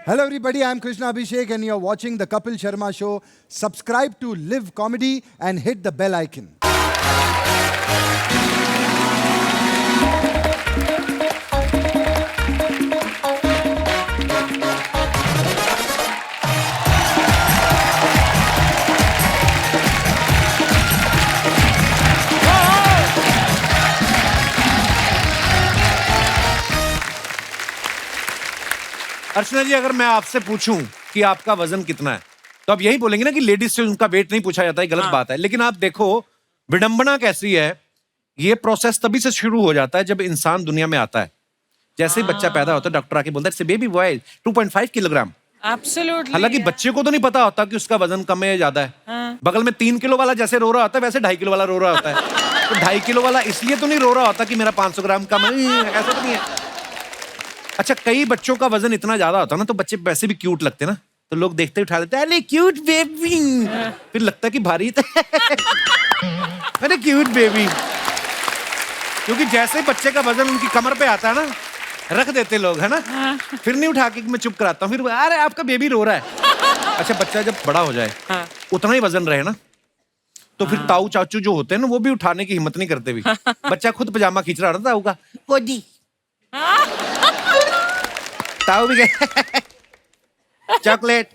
Hello everybody, I'm Krishna Abhishek and you're watching the Kapil Sharma Show. Subscribe to Live Comedy and hit the bell icon. अर्चना जी, अगर मैं आपसे पूछूं कि आपका वजन कितना है तो आप यही बोलेंगे ना कि लेडीज से उनका वेट नहीं पूछा जाता है, गलत बात है। लेकिन आप देखो विडंबना कैसी है। ये प्रोसेस तभी से शुरू हो जाता है जब इंसान दुनिया में आता है। जैसे ही बच्चा पैदा होता है डॉक्टर आके बोलता है बेबी बॉय 2.5 किलोग्राम। Absolutely, हालांकि बच्चे को तो नहीं पता होता कि उसका वजन कम है या ज्यादा है। बगल में 3 किलो वाला जैसे रो रहा होता है वैसे 2.5 किलो वाला रो रहा होता है। तो 2.5 किलो वाला इसलिए तो नहीं रो रहा होता कि मेरा 500 ग्राम कम है, ऐसा तो नहीं है। अच्छा, कई बच्चों का वजन इतना ज्यादा होता है ना तो बच्चे वैसे भी क्यूट लगते हैं ना, तो लोग देखते ही उठा लेते हैं, अरे क्यूट बेबी। फिर लगता है कि भारी अरे क्यूट बेबी। क्योंकि जैसे ही बच्चे का वजन उनकी कमर पे आता है ना, रख देते लोग, है ना। फिर नहीं उठा के मैं चुप कराता हूँ, फिर अरे आपका बेबी रो रहा है। अच्छा, बच्चा जब बड़ा हो जाए उतना ही वजन रहे ना, तो फिर ताऊ चाचू जो होते हैं ना वो भी उठाने की हिम्मत नहीं करते भी। बच्चा खुद पजामा खींच रहा था ताऊ का, कोडी ताऊ भी गए चॉकलेट।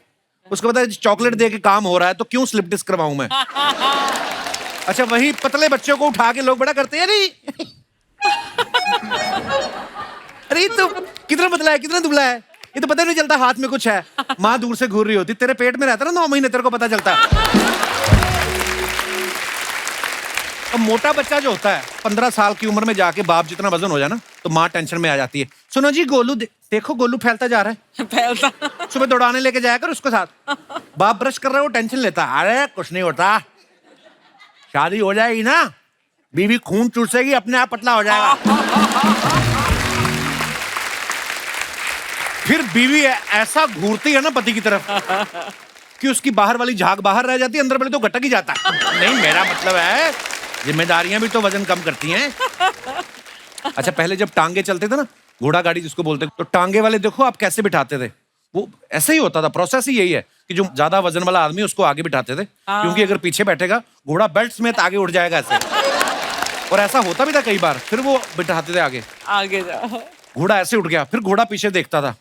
उसको पता है चॉकलेट दे के काम हो रहा है तो क्यों स्लिप डिस्क करवाऊं मैं। अच्छा, वही पतले बच्चों को उठा के लोग बड़ा करते हैं, अरे अरे तो कितना पतला है कितना दुबला है, ये तो पता नहीं चलता हाथ में कुछ है। माँ दूर से घूर रही होती, तेरे पेट में रहता ना 9 महीने, तेरे को पता चलता। अब मोटा बच्चा जो होता है 15 साल की उम्र में जाके बाप जितना वजन हो जाए ना तो माँ टेंशन में आ जाती है। सुनो जी, गोलू देखो गोलू फैलता जा रहा है, फैलता। सुबह दौड़ाने लेके जाया कर उसके साथ। बाप ब्रश कर रहा है, वो टेंशन लेता है, अरे कुछ नहीं होता, शादी हो जाएगी ना, बीवी खून चूसेगी, अपने आप पतला हो जाएगा। फिर बीवी ऐसा घूरती है ना पति की तरफ कि उसकी बाहर वाली झाग बाहर रह जाती है, अंदर वाली तो गटक ही जाता है। नहीं, मेरा मतलब है जिम्मेदारियां भी तो वजन कम करती हैं। अच्छा, पहले जब टांगे चलते थे ना, घोड़ा गाड़ी जिसको बोलते, तो टांगे वाले देखो आप कैसे बिठाते थे, वो ऐसे ही होता था। प्रोसेस ही यही है कि जो ज्यादा वजन वाला आदमी उसको आगे बिठाते थे, क्योंकि अगर पीछे बैठेगा घोड़ा बेल्ट समेत आगे उड़ जाएगा ऐसे। और ऐसा होता भी था कई बार, फिर वो बिठाते थे आगे, आगे जाओ। घोड़ा ऐसे उठ गया, फिर घोड़ा पीछे देखता था,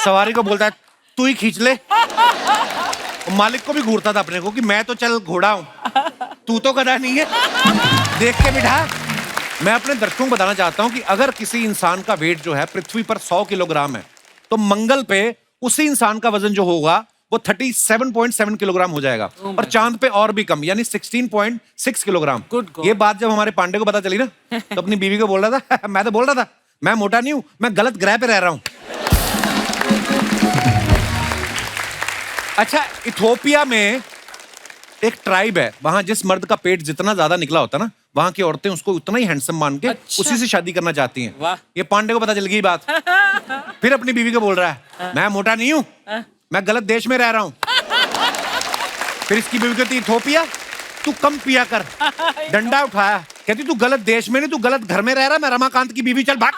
सवारी को बोलता है तू ही खींच ले। मालिक को भी घूरता था अपने को कि मैं तो चल घोड़ा हूं, तू तो गधा नहीं है, देख के बिठा। मैं अपने दर्शकों को बताना चाहता हूं कि अगर किसी इंसान का वेट जो है पृथ्वी पर 100 किलोग्राम है तो मंगल पे उसी इंसान का वजन जो होगा वो 37.7 किलोग्राम हो जाएगा, और चांद पे और भी कम, यानी 16.6 किलोग्राम। ये बात जब हमारे पांडे को पता चली ना तो अपनी बीवी को बोल रहा था, मैं तो बोल रहा था मैं मोटा नहीं हूं, मैं गलत ग्रह पे रह रहा हूं। अच्छा, इथोपिया में एक ट्राइब है, वहां जिस मर्द का पेट जितना ज्यादा निकला होता है ना, वहां की औरतें उसको उतना ही हैंडसम मान के उसी से शादी करना चाहती हैं। वाह। ये पांडे को पता चल गई बात। फिर अपनी बीवी को बोल रहा है, मैं मोटा नहीं हूं, मैं गलत देश में रह रहा हूं। फिर इसकी बीवी कहती, इथोपिया तू कम पिया कर, डंडा उठाया, कहती तू गलत देश में नहीं, तू गलत घर में रह रहा, मैं रमाकांत की बीवी, चल भाग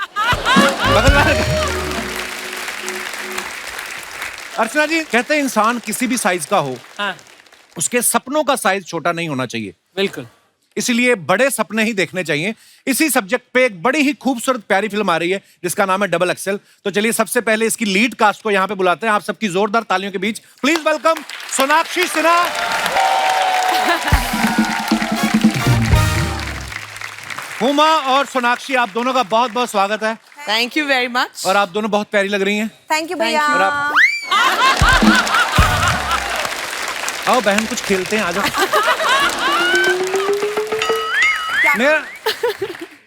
बगल। अर्चना जी कहते हैं इंसान किसी भी साइज का हो, उसके सपनों का साइज छोटा नहीं होना चाहिए। बिल्कुल, इसलिए बड़े सपने ही देखने चाहिए। इसी सब्जेक्ट पे एक बड़ी ही खूबसूरत प्यारी फिल्म आ रही है जिसका नाम है डबल एक्सेल। तो चलिए सबसे पहले इसकी लीड कास्ट को यहां पे बुलाते हैं। आप सबकी जोरदार तालियों के बीच प्लीज वेलकम सोनाक्षी सिन्हा, हुमा और सोनाक्षी। आप दोनों का बहुत बहुत स्वागत है। Thank you very much. और आप दोनों बहुत प्यारी लग रही हैं। थैंक यू भैया। और आप आओ बहन कुछ खेलते हैं, आ जाओ।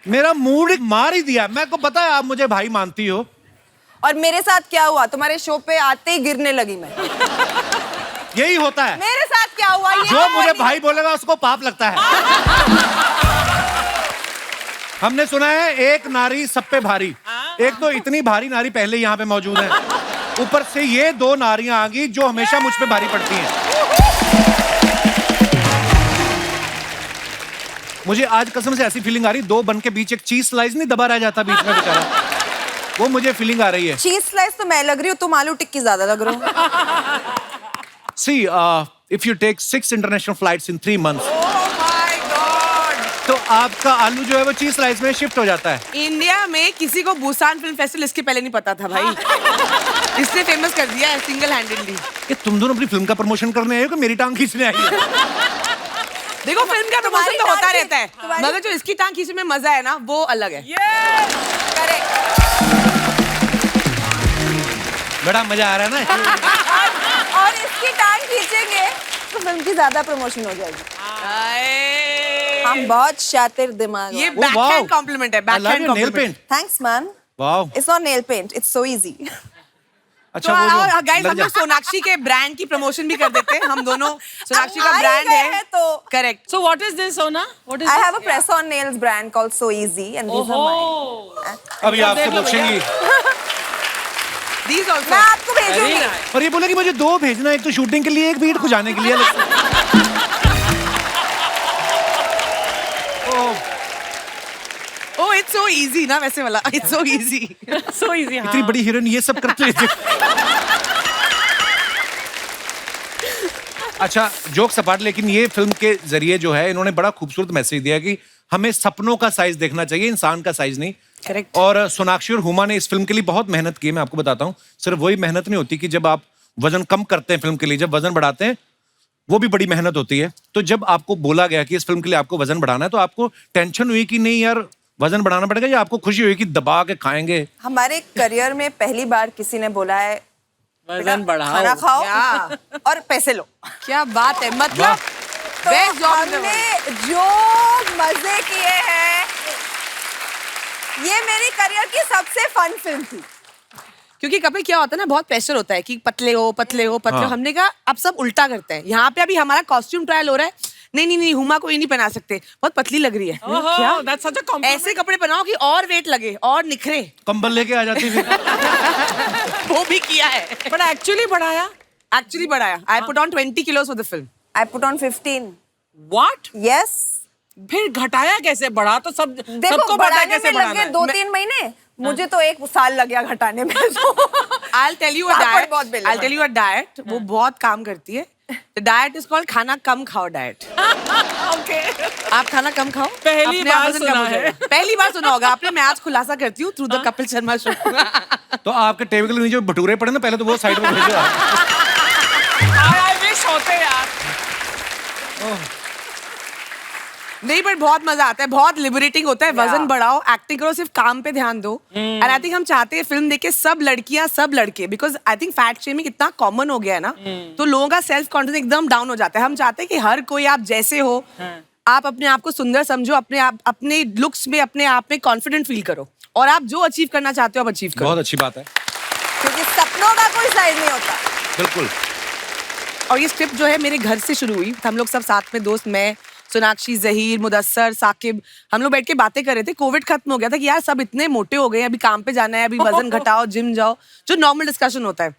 मेरा मूड मार ही दिया। मैं को पता है आप मुझे भाई मानती हो। और मेरे साथ क्या हुआ, तुम्हारे शो पे आते ही गिरने लगी मैं। यही होता है मेरे साथ क्या हुआ, ये जो मुझे भाई बोलेगा उसको पाप लगता है। हमने सुना है एक नारी सब पे भारी। एक तो इतनी भारी नारी पहले यहाँ पे मौजूद है, ऊपर से ये 2 नारियां आ गई जो हमेशा मुझ पे भारी पड़ती हैं। मुझे आज कसम से ऐसी फीलिंग आ रही, 2 बन के बीच एक चीज स्लाइस नहीं दबा रह जाता बीच में बेचारा, वो मुझे फीलिंग आ रही है। चीज स्लाइस तो मैं लग रही हूँ, तुम आलू टिक्की ज्यादा लग रहे हो। See, if you take 6 international flights in 3 months, Oh my God! तो आपका आलू जो है वो चीज स्लाइस में शिफ्ट हो जाता है। इंडिया में किसी को बुसान फिल्म फेस्टिवल इसके पहले नहीं पता था भाई। इसने फेमस कर दिया है सिंगल हैंडेडली। ये तुम दोनों अपनी फिल्म का प्रमोशन करने आए हो कि मेरी टांग खींचने आई हो? देखो फिल्म का प्रमोशन तो होता रहता है, तुम्हारी- मगर जो इसकी टांग खींचने में मजा है ना वो अलग है। बड़ा मजा आ रहा है ना। और इसकी टांग खींचेंगे तो फिल्म की ज्यादा प्रमोशन हो जाएगी। हम बहुत शातिर दिमाग। ये Oh, back wow. Hand compliment है, I back love hand your nail compliment. paint. Thanks man. Wow. It's not nail paint, it's so easy. अच्छा वो जो गाइस लग हम लोग जा- सोनाक्षी के ब्रांड की प्रमोशन भी कर देते हैं। हम दोनों सोनाक्षी का आ ही ब्रांड गए है हैं तो। Correct. So what is this, Sona? What is I this? have a press-on nails brand called So Easy, and these are mine. Oh, अभी आपसे पूछेंगी। दीज मैं आल्सो। आपको very भेजूंगी। nice. और ये बोला कि मुझे 2 भेजना, एक तो शूटिंग के लिए, एक बीट खुजाने के लिए। ओह इट्स सो इजी ना वैसे वाला। It's so easy. so easy. इतनी हाँ. बड़ी हीरोइन ये सब करते रहते। अच्छा जोक सपाट, लेकिन ये फिल्म के जरिए जो है इन्होंने बड़ा खूबसूरत मैसेज दिया कि हमें सपनों का साइज देखना चाहिए, इंसान का साइज नहीं। Correct. और सोनाक्षी और हुमा ने इस फिल्म के लिए बहुत मेहनत की है। मैं आपको बताता हूँ, सिर्फ वही मेहनत नहीं होती कि जब आप वजन कम करते हैं फिल्म के लिए, जब वजन बढ़ाते हैं वो भी बड़ी मेहनत होती है। तो जब आपको बोला गया कि इस फिल्म के लिए आपको वजन बढ़ाना है, तो आपको टेंशन हुई कि नहीं यार वजन बढ़ाना पड़ेगा, या आपको खुशी हुई कि दबा के खाएंगे? हमारे करियर में पहली बार किसी ने बोला है वजन बढ़ाओ. खाना खाओ क्या? और पैसे लो। क्या बात है, वाह। मतलब तो Best job in the हमने जो मजे किए हैं, ये मेरी करियर की सबसे फन फिल्म थी। क्योंकि कपिल क्या होता है ना, बहुत प्रेशर होता है कि पतले हो पतले हो पतले हो। हाँ। हमने कहा अब सब उल्टा करते हैं। यहाँ पे अभी हमारा कॉस्ट्यूम ट्रायल हो रहा है। नहीं नहीं नहीं, हुमा को ये नहीं पहना सकते, बहुत पतली लग रही है। Oh, that's such a compliment. ऐसे कपड़े पहनाओ कि और वेट लगे और निखरे। कंबल लेके आ जाती फिर। वो भी किया है, But actually बढ़ाया. एक्चुअली बढ़ाया। I put on 20 kilos for the film. I put on 15. What? Yes. फिर घटाया कैसे? बढ़ा तो सब देखो सबको पता है बढ़ाने कैसे में लग बढ़ाना गए है. 2-3 महीने, मुझे तो 1 साल लग गया घटाने में। I'll tell you a papad diet. बहुत बेले I'll tell you a diet. वो बहुत काम करती है। The diet is called खाना कम खाओ diet. Okay. आप खाना कम खाओ, पहली अपने आप बार वजन कम सुना हो है। जाएगा। पहली बार सुना होगा आपने। मैं आज खुलासा करती हूँ through the Kapil Sharma show. तो आपके टेबल के नीचे भटूरे पड़े ना, पहले तो वो साइड में भेजो आप। I wish होते यार. नहीं बट बहुत मजा आता है, बहुत लिबरेटिंग होता है। वजन बढ़ाओ, एक्टिंग करो, सिर्फ काम पे ध्यान दो। एंड आई थिंक हम चाहते हैं फिल्म देख के सब लड़कियां सब लड़के, because I think fat shaming इतना कॉमन हो गया है ना, तो लोगों का सेल्फ कॉन्फिडेंस एकदम डाउन हो जाता है। हम चाहते हैं कि हर कोई आप जैसे हो, आप अपने आप को सुंदर समझो, अपने आप अपने लुक्स में अपने आप में कॉन्फिडेंट फील करो, और आप जो अचीव करना चाहते हो आप अचीव करो। बहुत अच्छी बात है, क्योंकि सपनों का कोई साइज नहीं होता। बिल्कुल। और ये स्क्रिप्ट जो है मेरे घर से शुरू हुई। हम लोग सब साथ में दोस्त, मैं, सोनाक्षी, जहीर, मुदस्सर, साकिब, हम लोग बैठ के बातें कर रहे थे। कोविड खत्म हो गया था कि यार सब इतने मोटे हो गए हैं, अभी काम पे जाना है, अभी वजन घटाओ, जिम जाओ, जो नॉर्मल डिस्कशन होता है।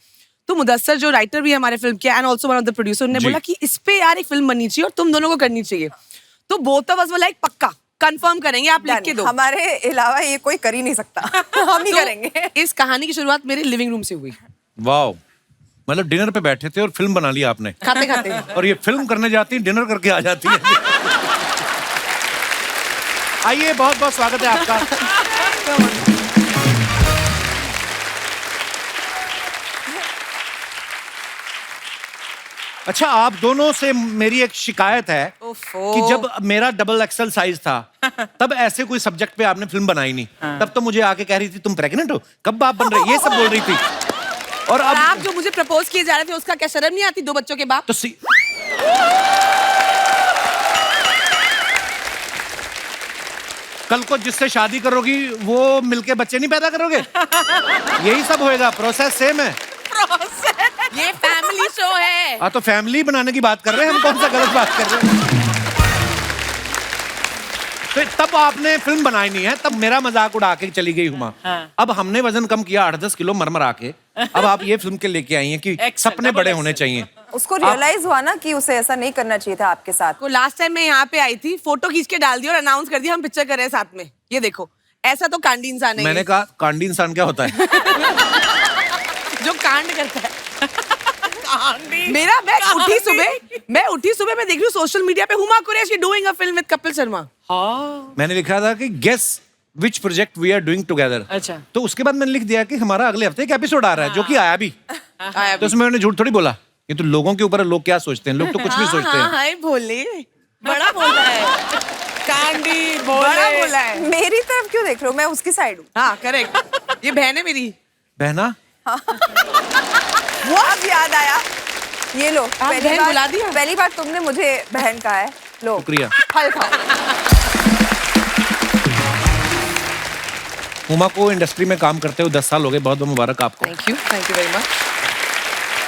तो मुदस्सर जो राइटर भी है हमारे फिल्म के and also one of the producer ने जी। बोला कि इस पे यार एक फिल्म बननी चाहिए और तुम दोनों को करनी चाहिए। तो बोथ ऑफ अस वाला एक पक्का कंफर्म करेंगे, आप लिख के दो। हमारे अलावा ये कोई कर ही नहीं सकता। हम ही तो करेंगे। इस कहानी की शुरुआत मेरे लिविंग रूम से हुई, वाओ, मतलब डिनर पे बैठे थे और फिल्म बना ली आपने। खाते खाते। और ये फिल्म करने जाती, डिनर करके आ जाती है। आइए, बहुत बहुत स्वागत है आपका। अच्छा, आप दोनों से मेरी एक शिकायत है ओफो। कि जब मेरा डबल एक्सल साइज था, तब ऐसे कोई सब्जेक्ट पे आपने फिल्म बनाई नहीं। तब तो मुझे आके कह रही थी तुम प्रेग्नेंट हो, कब बाप बन रहे, ये सब बोल रही थी। और और आप अब जो मुझे प्रपोज किए जा रहे थे उसका क्या शर्म नहीं आती, 2 बच्चों के बाप? तो कल को जिससे शादी करोगी वो मिलके बच्चे नहीं पैदा करोगे? यही सब होएगा, प्रोसेस सेम है। ये फैमिली शो है। हाँ, तो फैमिली बनाने की बात कर रहे हैं हम, कौन सा गलत बात कर रहे हैं? तो तब आपने फिल्म बनाई नहीं है, तब मेरा मजाक उड़ा के चली गई हुमा। अब हमने वजन कम किया 8-10 किलो मरमरा के, अब आप ये फिल्म के लेके आई हैं कि सपने बड़े होने चाहिए। उसको रियलाइज हुआ ना कि उसे ऐसा नहीं करना चाहिए था आपके साथ। को लास्ट टाइम मैं यहाँ पे आई थी, फोटो खींच के डाल दी और अनाउंस कर दिया हम पिक्चर कर रहे हैं साथ में, ये देखो। ऐसा तो कांडी इंसान है मैंने ये, कहा कांडी इंसान क्या होता है? जो कांड करता है। कांडी। मेरा मैं उठी सुबह मैं देख रही हूँ सोशल मीडिया पे Huma Qureshi doing a film with Kapil Sharma. हाँ। मैंने लिखा था कि guess which project we are doing together. अच्छा। तो उसके बाद मैंने लिख दिया कि हमारा अगले हफ्ते एक एपिसोड आ रहा है, जो कि आया भी। तो उसमें मैंने झूठ थोड़ी बोला। ये तो लोगों के ऊपर है, लोग क्या सोचते हैं, लोग तो कुछ भी सोचते हैं। हाँ बोले बड़ा बोला है, कांडी बड़ा बोला है। मेरी तरफ क्यों देख रहे हो? मैं उसकी साइड हूँ। हाँ करेक्ट, ये बहन है मेरी। बहना वो अब याद आया, ये लो बहन बुला दिया? पहली बार तुमने मुझे बहन कहा है। लो शुक्रिया। फल खाओ। हुमा को इंडस्ट्री में काम करते हुए 10 साल हो गए, बहुत बहुत मुबारक आपको। Thank you very much.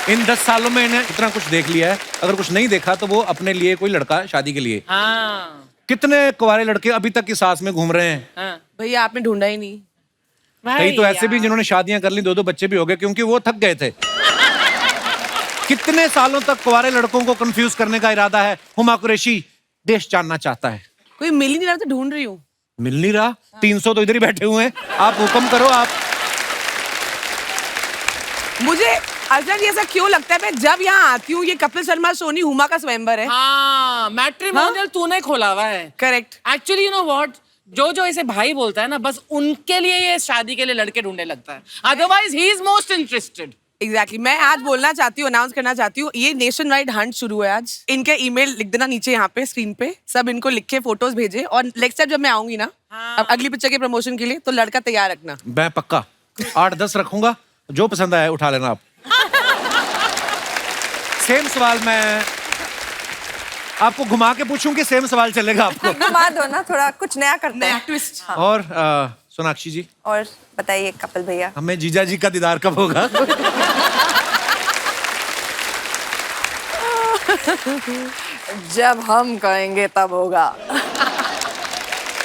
इन 10 सालों में इन्हें इतना कुछ देख लिया है, अगर कुछ नहीं देखा तो वो अपने लिए कोई लड़का शादी के लिए। हाँ। कितने कुंवारे लड़के अभी तक की सास में घूम रहे हैं। हाँ। भैया आपने ढूंढा ही नहीं। कई तो ऐसे भी जिन्होंने शादियां कर ली, 2-2 बच्चे भी हो गए क्योंकि वो थक गए थे। कितने सालों तक कुंवारे लड़कों को कंफ्यूज करने का इरादा है हुमा कुरैशी देश जानना चाहता है। कोई मिल ही नहीं रहा तो ढूंढ रही हूँ। मिल नहीं रहा, 300 तो इधर ही बैठे हुए हैं, आप हुक्म करो। आप मुझे अजर ऐसा क्यों लगता है, मैं जब यहाँ आती हूँ ये कपिल शर्मा सोनी हुमा का स्वयंवर है। हाँ, मैट्रिमोनियल तूने खोला हुआ है। Correct. Actually you know what, जो इसे भाई बोलता है ना, बस उनके लिए ये शादी के लिए लड़के ढूंढने लगता है, otherwise he is most interested. Exactly मैं आज बोलना चाहती हूँ, अनाउंस करना चाहती हूँ, ये नेशन वाइड हंट शुरू है आज। इनके ईमेल लिख देना नीचे यहाँ पे स्क्रीन पे, सब इनको लिख के फोटोज भेजे, और नेक्स्ट टाइम जब मैं आऊंगी ना अब अगली पिक्चर के प्रमोशन के लिए, तो लड़का तैयार रखना। मैं पक्का 8-10 रखूंगा, जो पसंद आए उठा लेना आप। सेम सवाल मैं आपको घुमा के पूछूं कि सेम सवाल चलेगा आपको? घुमा दो ना, थोड़ा कुछ नया करते नया हैं। ट्विस्ट। और सोनाक्षी जी, और बताइए कपिल भैया, हमें जीजा जी का दीदार कब होगा? जब हम कहेंगे तब होगा।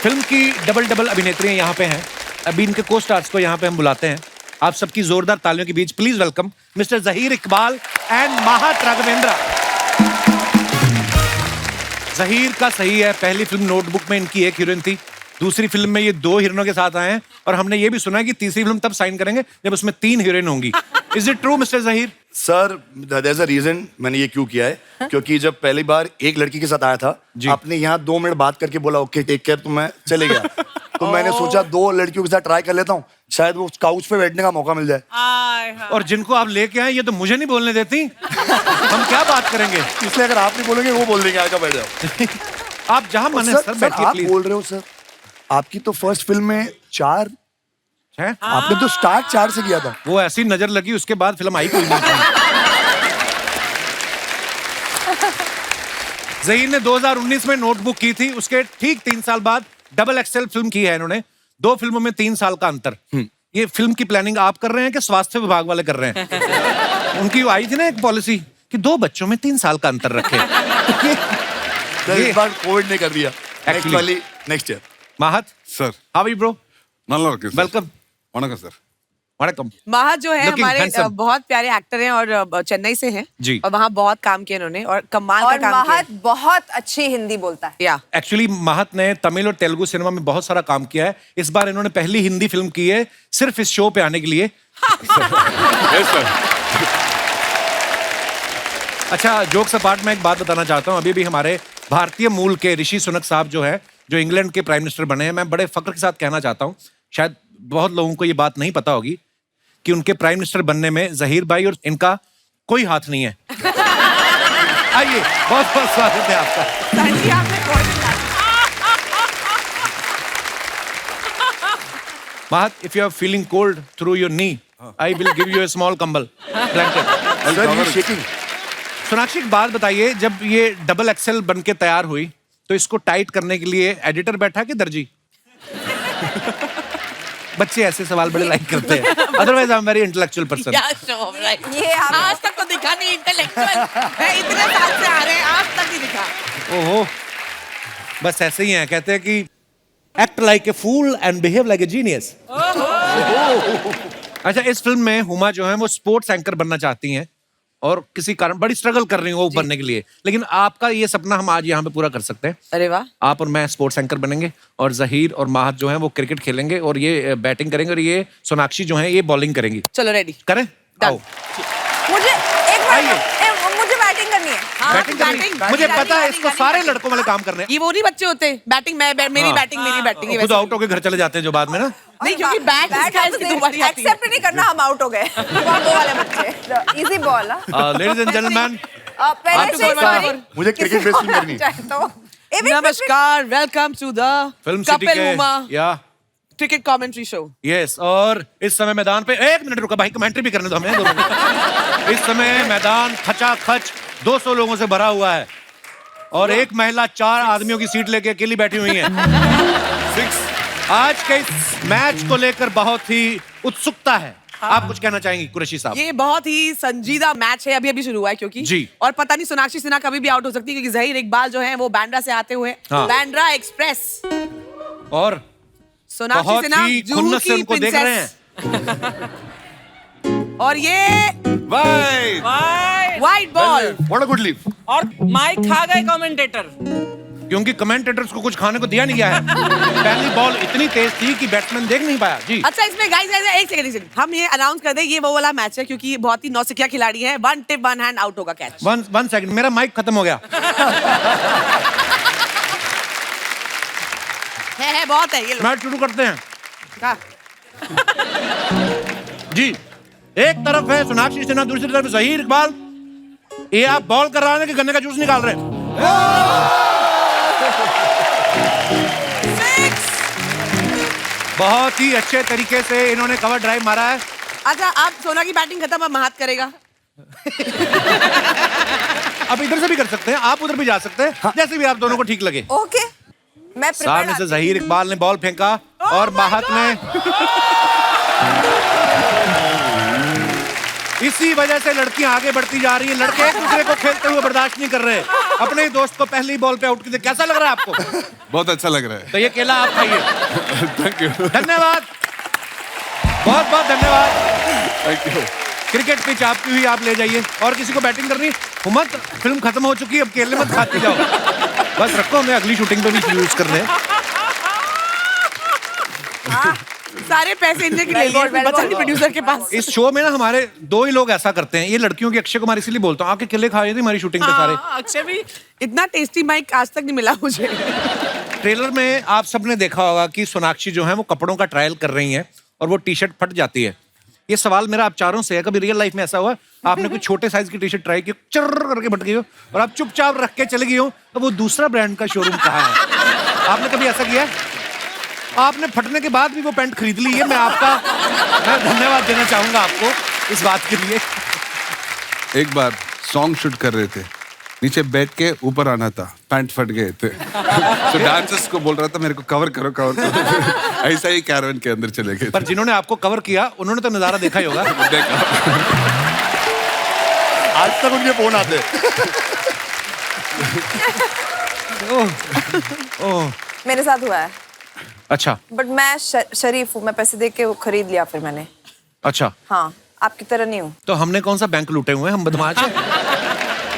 फिल्म की डबल अभिनेत्रियां यहाँ पे हैं। अभी इनके को स्टार्स को यहाँ पे हम बुलाते हैं। आप सबकी जोरदार तालियों के बीच please welcome mister Zaheer Iqbal and Mahat Raghavendra. Zaheer का सही है, पहली फिल्म नोटबुक में इनकी एक हीरोइन थी, दूसरी फिल्म में ये 2 हीरोइनों के साथ आए हैं, और हमने ये भी सुना है कि तीसरी फिल्म तब साइन करेंगे जब उसमें 3 हीरोइन होंगी। Is it true mister Zaheer? Sir there is a reason मैंने ये क्यों किया है, क्योंकि जब पहली बार एक लड़की के साथ आया था, आपने यहाँ 2 मिनट बात करके बोला ओके टेक केयर, तो मैं चले गया। तो मैंने सोचा 2 लड़कियों के साथ ट्राई कर लेता हूँ, शायद वो काउच पे बैठने का मौका मिल जाए। और जिनको आप लेके आए ये तो मुझे नहीं बोलने देती। हम क्या बात करेंगे? इसलिए अगर आप नहीं बोलेंगे वो बोल देंगे, आकर बैठ जाओ। आप जहां मन है सर बैठिए आप प्लीज। बोल रहे हो सर, आपकी तो फर्स्ट फिल्म में 4, है? आपने तो स्टार्ट 4 से किया था। वो ऐसी नजर लगी, उसके बाद फिल्म आई कोई नहीं थी। जहीर ने 2019 में नोटबुक की थी, उसके ठीक 3 साल बाद डबल एक्सेल फिल्म की है इन्होंने। 2 फिल्मों में 3 साल का अंतर। ये फिल्म की प्लानिंग आप कर रहे हैं कि स्वास्थ्य विभाग वाले कर रहे हैं? उनकी आई थी ना एक पॉलिसी कि 2 बच्चों में 3 साल का अंतर रखे। सर इस बार कोविड ने कर दिया। Actually. Next year. Mahat sir how are you bro? நல்லா இருக்கு சார். वेलकम। வணக்கம் சார். वणकम। महत जो है Looking हमारे handsome. बहुत प्यारे एक्टर हैं और चेन्नई से हैं जी। और वहाँ बहुत काम किया इन्होंने और कमाल का और काम महत बहुत अच्छी हिंदी बोलता है। किया। एक्चुअली महत ने तमिल और तेलुगु सिनेमा में बहुत सारा काम किया है। इस बार इन्होंने पहली हिंदी फिल्म की है सिर्फ इस शो पे आने के लिए। Yes sir. अच्छा, जोक्स अपार्ट मैं एक बात बताना चाहता हूँ। अभी भी हमारे भारतीय मूल के ऋषि सुनक साहब जो है, जो इंग्लैंड के प्राइम मिनिस्टर बने हैं, मैं बड़े फक्र के साथ कहना चाहता हूँ, शायद बहुत लोगों को ये बात नहीं पता होगी कि उनके प्राइम मिनिस्टर बनने में जहीर भाई और इनका कोई हाथ नहीं है। आइए, बहुत बहुत स्वागत है आपका। सर जी, आपने point किया। महत, if you are feeling cold through your knee, I will give you a small कंबल blanket. सर ये शेकिंग। सोनाक्षी, एक बात बताइए, जब ये डबल एक्सेल बन के तैयार हुई तो इसको टाइट करने के लिए एडिटर बैठा कि दर्जी? बच्चे ऐसे सवाल बड़े लाइक करते हैं। Otherwise I am very intellectual person. ये आप आज तक तो दिखा नहीं इंटेलेक्चुअल है, इतने साल से आ रहे हैं, आज तक नहीं दिखा। ओहो, बस ऐसे ही हैं, कहते हैं कि act like a fool and behave like a genius. अच्छा, इस फिल्म में हुमा जो है वो स्पोर्ट्स एंकर बनना चाहती हैं और किसी कारण बड़ी स्ट्रगल कर रही हो वो बनने के लिए, लेकिन आपका ये सपना हम आज यहाँ पे पूरा कर सकते हैं। अरे वाह। आप और मैं स्पोर्ट्स एंकर बनेंगे और जहीर और माहत जो है वो क्रिकेट खेलेंगे और ये बैटिंग करेंगे और ये सोनाक्षी जो है ये बॉलिंग करेंगी। चलो रेडी करें? आओ। मुझे एक आइए। मिनट, मुझे बैटिंग करनी है। बैटिंग करनी, मुझे पता है इसको सारे लड़कों वाले काम करने हैं। ये वो नहीं बच्चे होते बैटिंग मेरी बैटिंग खुद आउट होके घर चले जाते हैं जो बाद में ना। नहीं क्योंकि बैट तुम्हारी आती है। एक्सेप्ट नहीं करना, हम आउट हो गए। वो वाले बच्चे easy ball. Ladies and gentleman, पहले से sorry। मुझे क्रिकेट बेस फिल्म करनी है। तो नमस्कार, welcome to the film city Kapil के उमा या क्रिकेट कमेंट्री शो। यस, और इस समय मैदान पे 1 मिनट रुका भाई, कमेंट्री भी करने दो हमें 2 मिनट। इस समय मैदान खचाखच 200 लोगों से भरा हुआ है और एक महिला 4 आदमियों की सीट लेके अकेली बैठी हुई है। आज के इस मैच को लेकर बहुत ही उत्सुकता है। आप कुछ कहना चाहेंगी कुरैशी साहब? ये बहुत ही संजीदा मैच है, अभी शुरू हुआ है क्योंकि जी। और पता नहीं सोनाक्षी सिन्हा कभी भी आउट हो सकती है क्योंकि जहीर इकबाल जो है वो बांद्रा से आते हुए हाँ। बांद्रा एक्सप्रेस और सोनाक्षी बहुत सिन्हा ही जूहू खुन्नस से की उनको देख रहे हैं। और ये wide white ball what a good leave. और माइक खा गए कमेंटेटर। क्योंकि कमेंटेटर्स को कुछ खाने को दिया नहीं गया है। पहली बॉल इतनी तेज थी कि बैट्समैन देख नहीं पाया। जी अच्छा, इसमें गाइस एक सेकंड हम ये अनाउंस कर दें, ये वो वाला मैच है क्योंकि बहुत ही नौसिखिया खिलाड़ी है। 1 टिप 1 हैंड आउट होगा कैच। 1 सेकंड, मेरा माइक खत्म हो गया। है बहुत है ये मैच शुरू करते हैं। का जी, एक तरफ है सोनाक्षी सिन्हा, दूसरी तरफ जहीर इकबाल। ये आप बॉल कर रहे हैं कि गन्ने का जूस निकाल रहे हैं? बहुत ही अच्छे तरीके से इन्होंने कवर ड्राइव मारा है। अच्छा, अब सोना की बैटिंग खत्म, अब महात करेगा। अब इधर से भी कर सकते हैं, आप उधर भी जा सकते हैं, जैसे भी आप दोनों को ठीक लगे। ओके, मैं सामने से जहीर इकबाल ने बॉल फेंका और माहत ने इसी वजह से लड़कियां आगे बढ़ती जा रही हैं। लड़के एक दूसरे को खेलते हुए बर्दाश्त नहीं कर रहे। अपने ही दोस्त को पहली बॉल पे आउट किया। कैसा लग रहा है आपको? बहुत अच्छा लग रहा है। तो ये केला आप खाइए। Thank you. धन्यवाद, बहुत बहुत धन्यवाद। Thank you. क्रिकेट पिच आपकी हुई, आप ले जाइए। और किसी को बैटिंग करनी मत, फिल्म खत्म हो चुकी है, अब केले मत खाते जाओ। बस रखो, हमें अगली शूटिंग पे भी यूज करने हैं। सारे पैसे इनके लिए बचा नहीं प्रोड्यूसर के पास। इस शो में ना हमारे 2 ही लोग ऐसा करते हैं। ये लड़कियों की अक्षय कुमार इसीलिए बोलता हूँ, आके केले खाए थे हमारी शूटिंग पे सारे। अक्षय भी इतना टेस्टी माइक आज तक नहीं मिला मुझे। ट्रेलर में आप सबने देखा होगा कि सोनाक्षी जो है वो कपड़ों का ट्रायल कर रही हैं और वो टी शर्ट फट जाती है। ये सवाल मेरा आप चारों से है, कभी रियल लाइफ में ऐसा हुआ आपने कोई छोटे साइज की टी शर्ट ट्राई की, चर्र करके फट गई हो और आप चुपचाप रख के चले गई हो, तो वो दूसरा ब्रांड का शोरूम कहाँ है? आपने कभी ऐसा किया? आपने फटने के बाद भी वो पैंट खरीद ली है। मैं धन्यवाद देना चाहूंगा आपको इस बात के लिए। एक बार सॉन्ग शूट कर रहे थे, नीचे बैठ के ऊपर आना था, पैंट फट गए थे। तो डांसर्स को बोल रहा था मेरे को कवर करो। ऐसा ही कैरवन के अंदर चले गए। पर जिन्होंने आपको कवर किया उन्होंने तो नजारा देखा ही होगा। देखा। आज तक उनके फोन आते। मेरे साथ हुआ है, अच्छा बट मैं शरीफ हूँ, मैं पैसे दे के वो खरीद लिया फिर मैंने। अच्छा, हाँ, आपकी तरह नहीं हूँ। तो हमने कौन सा बैंक लूटे हुए हैं, हम बदमाश हैं।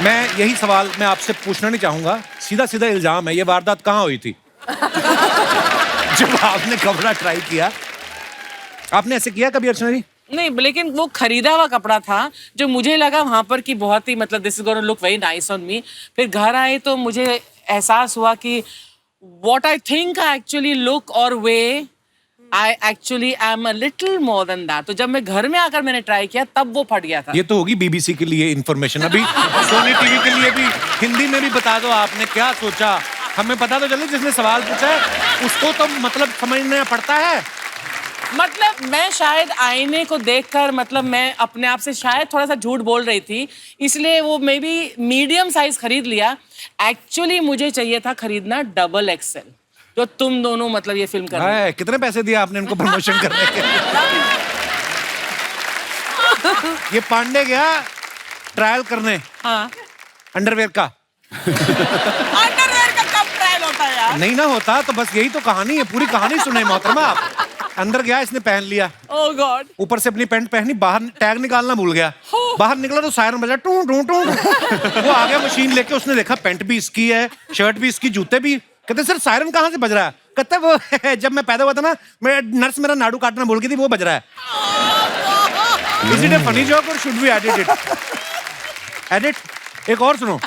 मैं यही सवाल मैं आपसे पूछना नहीं चाहूंगा, सीधा सीधा इल्जाम है, ये वारदात कहाँ हुई थी? जब आपने कपड़ा ट्राई किया, आपने ऐसे किया कभी अर्चना जी? नहीं, लेकिन वो खरीदा हुआ कपड़ा था जो मुझे लगा वहां पर कि बहुत ही मतलब this is gonna look very nice on me. फिर घर आए तो मुझे एहसास हुआ कि what I think I actually look और way I actually am a little more than that. तो जब मैं घर में आकर मैंने ट्राई किया तब वो फट गया था। ये तो होगी बीबीसी के लिए इंफॉर्मेशन, अभी सोनी टीवी के लिए भी हिंदी में भी बता दो आपने क्या सोचा, हमें पता तो चले जिसने सवाल पूछा है उसको तो मतलब समझना पड़ता है। मतलब मैं शायद आईने को देखकर मतलब मैं अपने आप से शायद थोड़ा सा झूठ बोल रही थी, इसलिए वो मे बी मीडियम साइज खरीद लिया। एक्चुअली मुझे चाहिए था खरीदना डबल एक्सएल, जो तुम दोनों मतलब ये फिल्म कर रहे हैं। कितने पैसे दिए आपने इनको प्रमोशन करने के? ये पांडे गया ट्रायल करने हाँ, अंडरवेयर का। अंडरवेयर का कब ट्रायल होता है यार? नहीं ना होता तो बस यही तो कहानी है, पूरी कहानी सुने मोहतरमा आप। अंदर गया, इसने पहन लिया, ओह गॉड। ऊपर से अपनी पैंट पहनी, बाहर टैग निकालना भूल गया, बाहर निकला तो सायरन बजा, टू टू टू। वो आ गया मशीन लेके, उसने देखा पैंट भी इसकी है, शर्ट भी इसकी, जूते भी। कहते सर सायरन कहाँ से बज रहा है? कहता वो जब मैं पैदा हुआ था ना, मैं नर्स मेरा नाड़ू काटना भूल गई थी, वो बज रहा है। Is it a funny joke और should we edit it? Edit. एक और सुनो।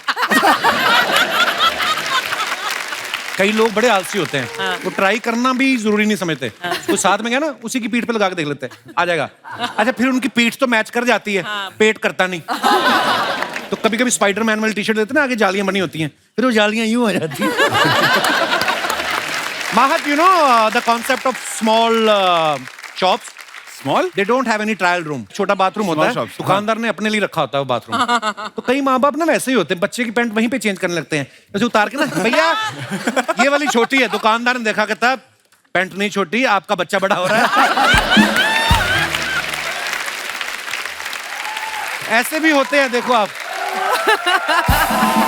कई लोग बड़े आलसी होते हैं, वो ट्राई करना भी जरूरी नहीं समझते। वो साथ में गया ना, उसी की पीठ पे लगा के देख लेते हैं, आ जाएगा। अच्छा, फिर उनकी पीठ तो मैच कर जाती है, पेट करता नहीं। तो कभी कभी स्पाइडरमैन वाली टी शर्ट देते हैं ना, आगे जालियां बनी होती हैं, फिर वो जालियां यूं हो जाती हैं। Mahat, you know the concept of small shops? Small? They don't have any trial room. छोटा बाथरूम होता है, shops, दुकानदार ने अपने लिए रखा होता है वो बाथरूम। तो कई माँ बाप ना वैसे ही होते हैं, बच्चे की पैंट वहीं पे चेंज करने लगते हैं, जैसे उतार के ना, भैया ये वाली छोटी है। दुकानदार ने देखा, कहता पैंट नहीं छोटी, आपका बच्चा बड़ा हो रहा है। ऐसे भी होते हैं, देखो आप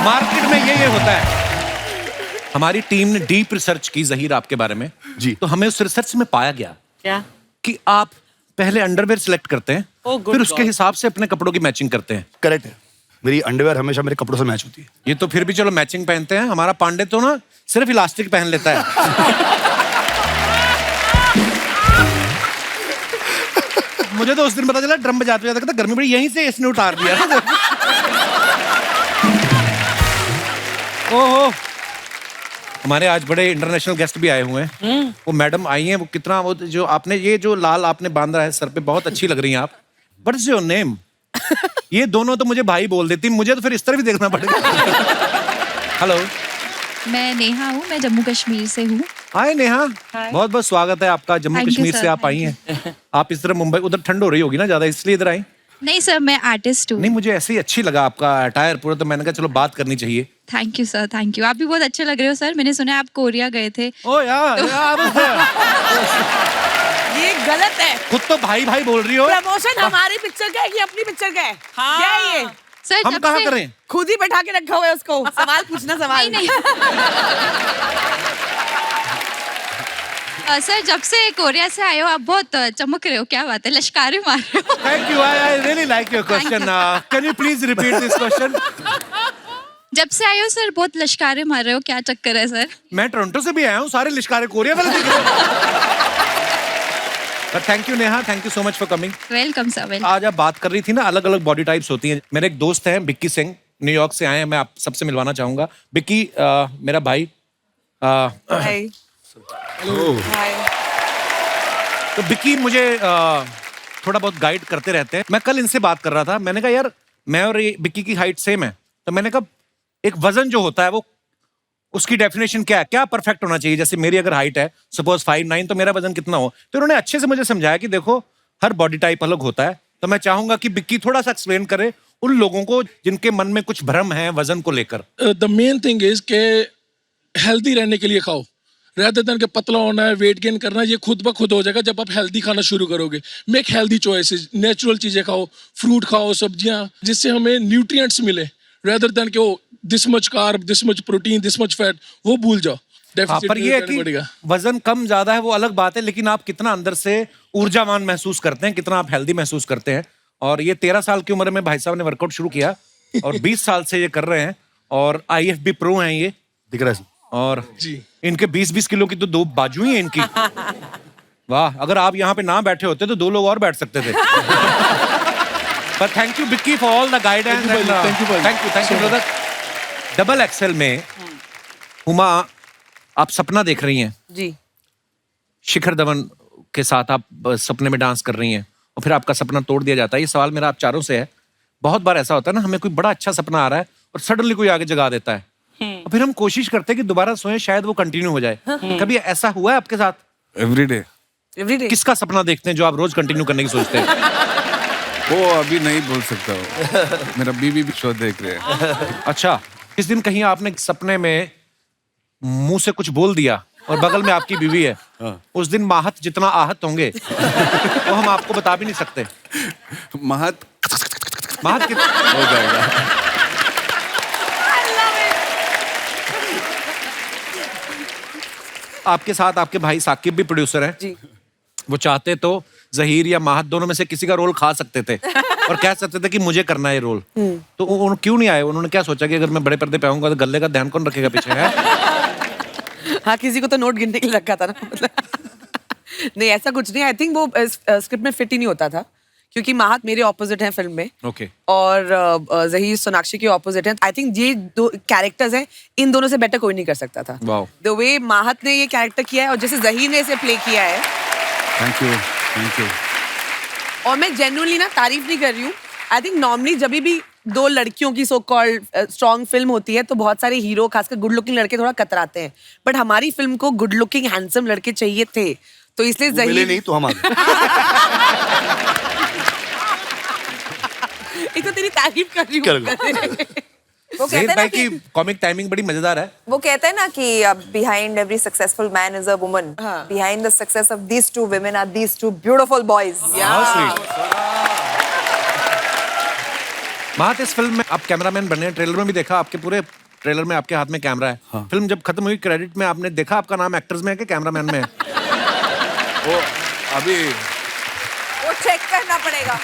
मार्केट में ये होता है। हमारी टीम ने डीप रिसर्च की ज़हीर आपके बारे में जी। तो हमें उस रिसर्च में पाया गया क्या? कि आप पहले अंडरवेयर सिलेक्ट करते हैं, Oh, good फिर उसके God. हिसाब से अपने कपड़ों की मैचिंग करते हैं। करेक्ट है, मेरी अंडरवेयर हमेशा मेरे कपड़ों से मैच होती है। ये तो फिर भी चलो मैचिंग पहनते हैं, हमारा पांडे तो ना सिर्फ इलास्टिक पहन लेता है। मुझे तो उस दिन पता चला, ड्रम बजाते जाता, कहता गर्मी बड़ी, यहीं से इसने उतार दिया। ओहो, हमारे आज बड़े इंटरनेशनल गेस्ट भी आए हुए हैं। वो मैडम आई हैं, वो कितना, वो जो आपने ये जो लाल आपने बांधा है सर पे, बहुत अच्छी लग रही हैं आप। What is your name? ये दोनों तो मुझे भाई बोल देती, मुझे तो फिर इस तरह भी देखना पड़ेगा। हेलो, मैं नेहा हूँ, मैं जम्मू कश्मीर से हूँ। हाय नेहा, बहुत बहुत स्वागत है आपका। Jammu Thank you, Kashmir sir, से आप आई हैं। आप इस तरह मुंबई, उधर ठंड हो रही होगी ना ज्यादा, इसलिए इधर आई? नहीं सर, मैं आर्टिस्ट हूँ। नहीं, मुझे ऐसे ही अच्छी लगा आपका अटायर पूरा, तो मैंने कहा चलो बात करनी चाहिए। Thank you sir, thank you. आप भी बहुत अच्छे लग रहे हो सर। मैंने सुना है आप कोरिया गए थे। ओ यार, ये गलत है। खुद तो भाई भाई बोल रही हो। प्रमोशन हमारी पिक्चर का है कि अपनी पिक्चर का है? हाँ। क्या है ये? सर हम जब कहाँ से- करें? खुद ही बैठा के रखा हुआ है उसको। सवाल पूछना, सवाल नहीं। सर जब से कोरिया से आए हो आप बहुत चमक रहे हो, क्या बात है, लश्कारे मार रहे हो। Thank you. I really like your question. Can you please repeat this question? जब से आए हो सर बहुत लश्कारे मार रहे हो, क्या चक्कर है सर? मैं टोरंटो से भी आया हूँ, सारे लिश्कारे कोरिया वाले दिख रहे हैं। But thank you Neha, thank you so much for coming. Welcome sir, welcome. आज आप बात कर रही थी ना, अलग अलग बॉडी टाइप्स होती हैं। मेरे एक दोस्त हैं बिक्की सिंह, न्यूयॉर्क से आए हैं, मैं आप सबसे मिलवाना चाहूंगा। बिक्की मेरा भाई। हाय। हाय। तो बिक्की मुझे थोड़ा बहुत गाइड करते रहते हैं। मैं कल इनसे बात कर रहा था, मैंने कहा यार मैं और ये बिक्की की हाइट सेम है, तो मैंने कहा एक वजन जो होता है वो उसकी डेफिनेशन क्या है, क्या परफेक्ट होना चाहिए। जैसे मेरी अगर हाइट है सपोज 5'9", तो मेरा वजन कितना हो। तो उन्होंने अच्छे से मुझे समझाया कि देखो हर बॉडी टाइप अलग होता है। तो मैं चाहूंगा कि बिक्की थोड़ा सा एक्सप्लेन करे उन लोगों को जिनके मन में कुछ भ्रम है वजन को लेकर। द मेन थिंग इज के हेल्दी रहने के लिए खाओ, rather than के पतला होना है, वेट गेन करना है, ये खुद ब खुद हो जाएगा जब आप हेल्दी खाना शुरू करोगे। मेक हेल्दी चॉइसेस, नेचुरल चीजें खाओ, फ्रूट खाओ, सब्जियां, जिससे हमें न्यूट्रिएंट्स मिले, rather than के वो this much carb, this much protein, this much fat, वो भूल जाओ। हाँ, पर ये है कि वजन कम ज्यादा है वो अलग बात है, लेकिन आप कितना अंदर से ऊर्जावान महसूस करते हैं, कितना आप हेल्दी महसूस करते हैं। और ये 13 साल की उम्र में भाई साहब ने वर्कआउट शुरू किया और 20 साल से ये कर रहे हैं और IFB प्रो हैं ये, दिख रहा है और जी। इनके 20-20 किलो की तो 2 बाजू ही हैं इनकी। वाह, अगर आप यहाँ पे ना बैठे होते तो 2 लोग और बैठ सकते थे। पर thank you Vicky for all the guidance. Thank you brother. Double XL में हुमा आप सपना देख रही हैं, जी। शिखर धवन के साथ आप सपने में डांस कर रही हैं और फिर आपका सपना तोड़ दिया जाता है। ये सवाल मेरा आप चारों से है। बहुत बार ऐसा होता है ना, हमें कोई बड़ा अच्छा सपना आ रहा है और सडनली कोई आगे जगा देता है और फिर हम कोशिश करते हैं कि दोबारा सोएं, शायद वो कंटिन्यू हो जाए। कभी ऐसा हुआ है आपके साथ? एवरीडे। एवरीडे। किसका सपना देखते हैं जो आप रोज कंटिन्यू करने की सोचते हैं? वो अभी नहीं बोल सकता हूँ, मेरा बीबी भी शो देख रहे हैं। अच्छा, इस दिन कहीं आपने सपने में मुंह से कुछ बोल दिया और बगल में आपकी बीवी है, उस दिन माहत जितना आहत होंगे वो हम आपको बता भी नहीं सकते। महत माहत हो जाएगा। आपके साथ आपके भाई साकिब भी प्रोड्यूसर हैं जी। वो चाहते तो जहीर या माहत दोनों में से किसी का रोल खा सकते थे और कह सकते थे कि मुझे करना है ये रोल। तो क्यों नहीं आए? उन्होंने क्या सोचा कि अगर मैं बड़े पर्दे पे आऊंगा तो गले का ध्यान कौन रखेगा पीछे है? हाँ, किसी को तो नोट गिनने के लिए रखा था ना, मतलब नहीं ऐसा कुछ नहीं। आई थिंक वो स्क्रिप्ट में फिट ही नहीं होता था, क्योंकि माहत मेरे ऑपोजिट हैं फिल्म में। ओके। और जहीर सोनाक्षी के ऑपोजिट हैं। आई थिंक ये दो कैरेक्टर्स हैं, इन दोनों से बेटर कोई नहीं कर सकता था। वाओ। द वे माहत ने ये कैरेक्टर किया है और जैसे जहीर ने इसे प्ले किया है, थैंक यू, थैंक यू। और मैं जेन्युइनली ना तारीफ नहीं कर रही हूँ। आई थिंक नॉर्मली जब भी दो लड़कियों की सो कॉल्ड स्ट्रॉन्ग फिल्म होती है तो बहुत सारे हीरो, खासकर गुड लुकिंग लड़के थोड़ा कतराते हैं, बट हमारी फिल्म को गुड लुकिंग हैंडसम लड़के चाहिए थे, तो इसलिए मिले जहीर नहीं तो हम आ गए। एक तो तेरी तारीफ कर रही हूँ। वो जहीर कहते हैं ना भाई कि की कॉमिक टाइमिंग बड़ी मजेदार है। वो कहते हैं ना कि behind every successful man is a woman, हाँ। Behind the success of these two women are these two beautiful boys. Mahat, इस फिल्म में आप कैमरामैन बने हैं, ट्रेलर में भी देखा, आपके पूरे ट्रेलर में आपके हाथ में कैमरा है। हाँ। फिल्म जब खत्म हुई क्रेडिट में आपने देखा आपका नाम एक्टर्स में है कि कैमरामैन में है? वो अभी वो चेक करना पड़ेगा।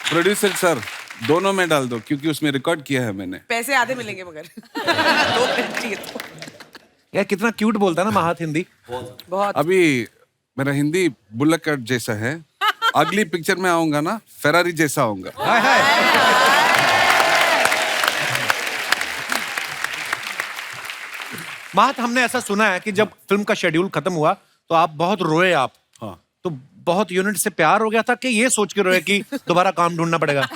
प्रोड्यूसर सर दोनों में डाल दो, क्योंकि उसमें रिकॉर्ड किया है मैंने। पैसे आधे मिलेंगे मगर 2 मिनट चाहिए तो। यार कितना क्यूट बोलता है ना माहत हिंदी। बहुत। अभी मेरा हिंदी बुल्लक कट जैसा है, अगली पिक्चर में आऊंगा ना फेरारी जैसा आऊंगा। हाय हाय। माहत, हमने ऐसा सुना है कि जब फिल्म का शेड्यूल खत्म हुआ तो आप बहुत रोए आप। हाँ। तो बहुत यूनिट से प्यार हो गया था कि ये सोच के रोए कि दोबारा काम ढूंढना पड़ेगा?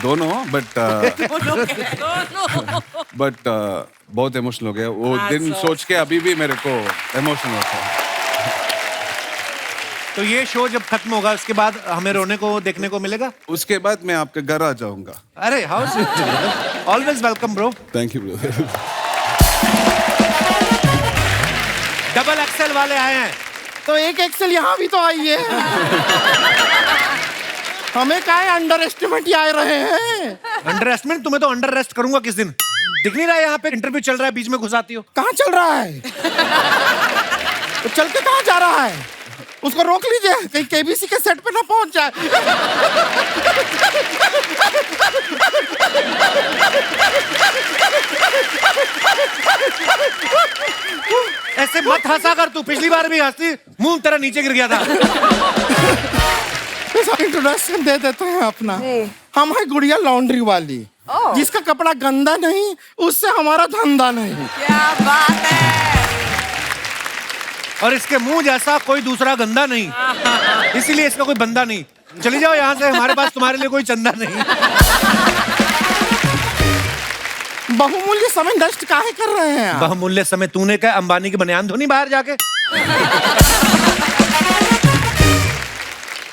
दोनों, बट बहुत इमोशनल हो गया वो दिन सोच के, अभी भी मेरे को इमोशनल होता है। तो ये शो जब खत्म होगा उसके बाद हमें रोने को देखने को मिलेगा? उसके बाद मैं आपके घर आ जाऊंगा। अरे how sweet, always welcome bro. Thank you brother. Double Excel वाले आए हैं। तो एक एक्सेल यहाँ भी तो आई है। हमें क्या अंडर एस्टिमेट आए रहे हैं। Under estimate? तुम्हें तो अंडर रेस्ट करूंगा किस दिन। दिख नहीं रहा है यहाँ पे इंटरव्यू चल रहा है, बीच में घुस आती हो। कहाँ चल रहा है? तो चल के कहाँ जा रहा है? उसको रोक लीजिए, कहीं केबीसी के सेट पे ना पहुंच जाए। ऐसे मत हंसा कर, तू पिछली बार भी हंसी, मुंह तेरा नीचे गिर गया था। इंट्रोडक्शन दे देते हैं अपना। जी। हम है गुड़िया लॉन्ड्री वाली, जिसका कपड़ा गंदा नहीं, उससे हमारा धंधा नहीं। क्या बात है। और इसके मुंह जैसा कोई दूसरा गंदा नहीं, इसीलिए इसका कोई बंदा नहीं। चली जाओ यहाँ से, हमारे पास तुम्हारे लिए कोई चंदा नहीं। बहुमूल्य समय नष्ट काहे कर रहे हैं आप? बहुमूल्य समय तूने क्या अंबानी की बनियान धोनी बाहर जाके?